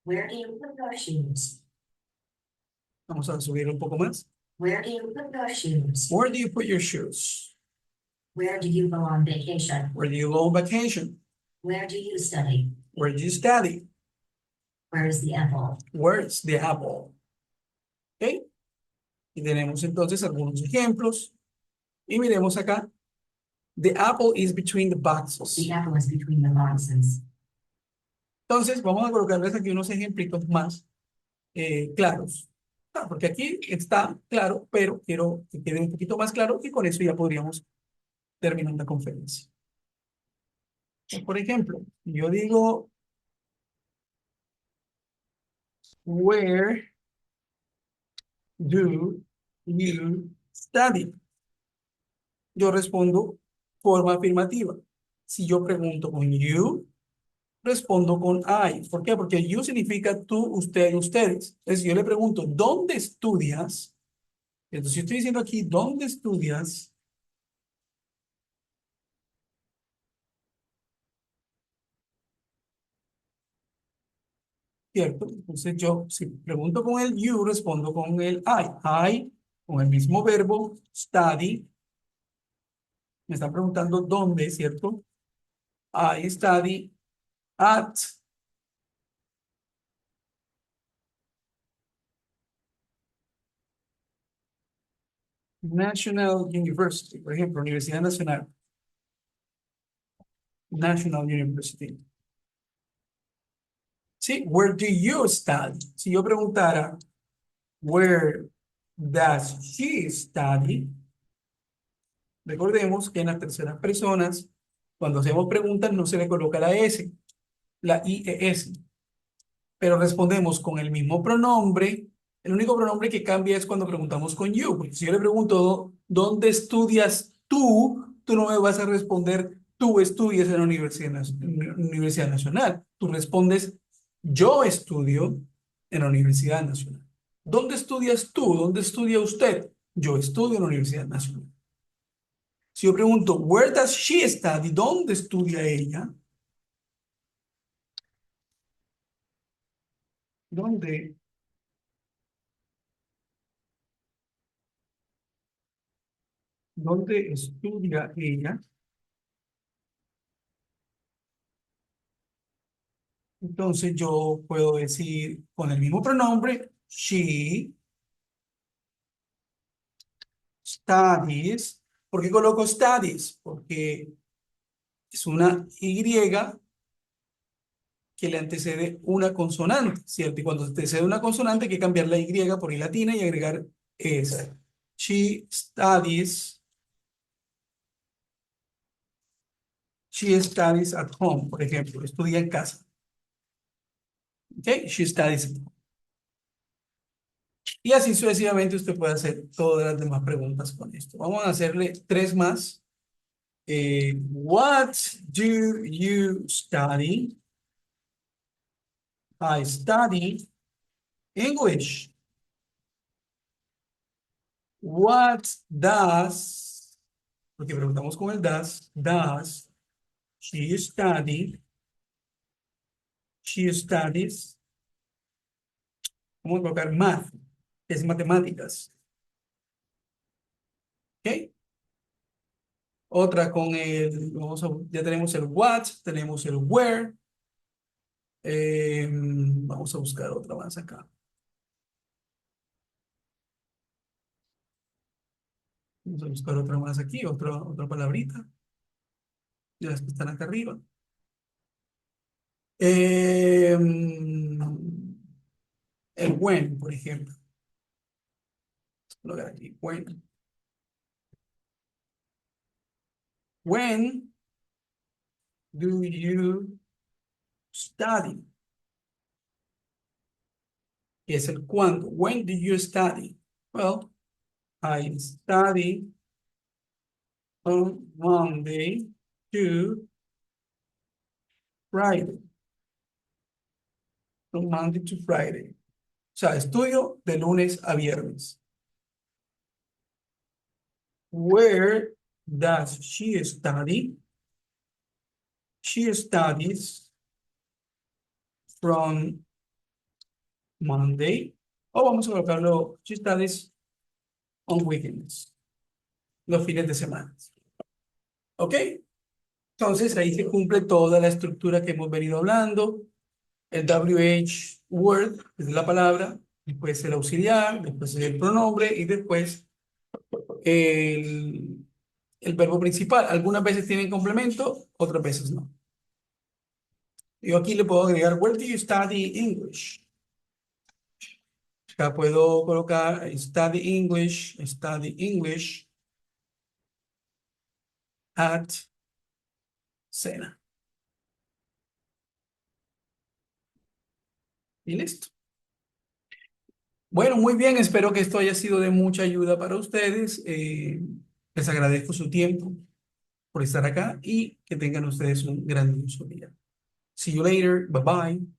Where do you put your shoes? Vamos a subir un poco más. Where do you put your shoes? Where do you put your shoes? Where do you go on vacation? Where do you go on vacation? Where do you study? Where do you study? Where is the apple? Where's the apple? ¿Ok? Y tenemos entonces algunos ejemplos. Y miremos acá. The apple is between the boxes. The apple is between the boxes. Entonces, vamos a colocarles aquí unos ejemplitos más claros. Porque aquí está claro, pero quiero que quede un poquito más claro y con eso ya podríamos terminar la conferencia. Por ejemplo, yo digo, where do you study? Yo respondo forma afirmativa. Si yo pregunto con you, respondo con I. ¿Por qué? Porque you significa tú, usted, ustedes. Entonces, si yo le pregunto, ¿dónde estudias? Entonces, si estoy diciendo aquí, ¿dónde estudias? ¿Cierto? Entonces, yo, si pregunto con el you, respondo con el I. I, con el mismo verbo, study. Me están preguntando dónde, ¿cierto? I study at National University, por ejemplo, Universidad Nacional. National University. ¿Sí? Where do you study? Si yo preguntara, where does she study? Recordemos que en las terceras personas, cuando hacemos preguntas, no se le coloca la S, la IES, pero respondemos con el mismo pronombre. El único pronombre que cambia es cuando preguntamos con you. Porque si yo le pregunto, ¿dónde estudias tú? Tú no me vas a responder, tú estudias en la Universidad Nacional. Tú respondes, yo estudio en la Universidad Nacional. ¿Dónde estudias tú? ¿Dónde estudia usted? Yo estudio en la Universidad Nacional. Si yo pregunto, where does she study? ¿Dónde estudia ella? ¿Dónde ¿Dónde estudia ella? Entonces yo puedo decir con el mismo pronombre, she studies. ¿Por qué coloco studies? Porque es una Y que le antecede una consonante, ¿cierto? Y cuando antecede una consonante hay que cambiar la Y por I latina y agregar S. She studies at home, por ejemplo, estudia en casa. ¿Ok? She studies at home. Y así sucesivamente usted puede hacer todas las demás preguntas con esto. Vamos a hacerle tres más. What do you study? I study English. What does, porque preguntamos con el does she study? She studies, vamos a colocar math, es matemáticas. ¿Ok? Otra con el, ya tenemos el what, tenemos el where. Vamos a buscar otra más acá. Vamos a buscar otra más aquí, otra palabrita, de las que están acá arriba. Em, el when, por ejemplo. Lo aquí, when. When do you study? Y es el cuándo. When do you study? Well, I study on Monday to Friday. From Monday to Friday. O sea, estudio de lunes a viernes. Where does she study? She studies from Monday. O vamos a colocarlo, she studies on weekends. Los fines de semana. ¿Ok? Entonces ahí se cumple toda la estructura que hemos venido hablando. El WH word, es la palabra, después el auxiliar, después el pronombre y después el, el verbo principal. Algunas veces tienen complemento, otras veces no. Yo aquí le puedo agregar, where do you study English? Acá puedo colocar study English at Sena. Y listo. Bueno, muy bien, espero que esto haya sido de mucha ayuda para ustedes. Les agradezco su tiempo por estar acá y que tengan ustedes un grandioso día. See you later. Bye bye.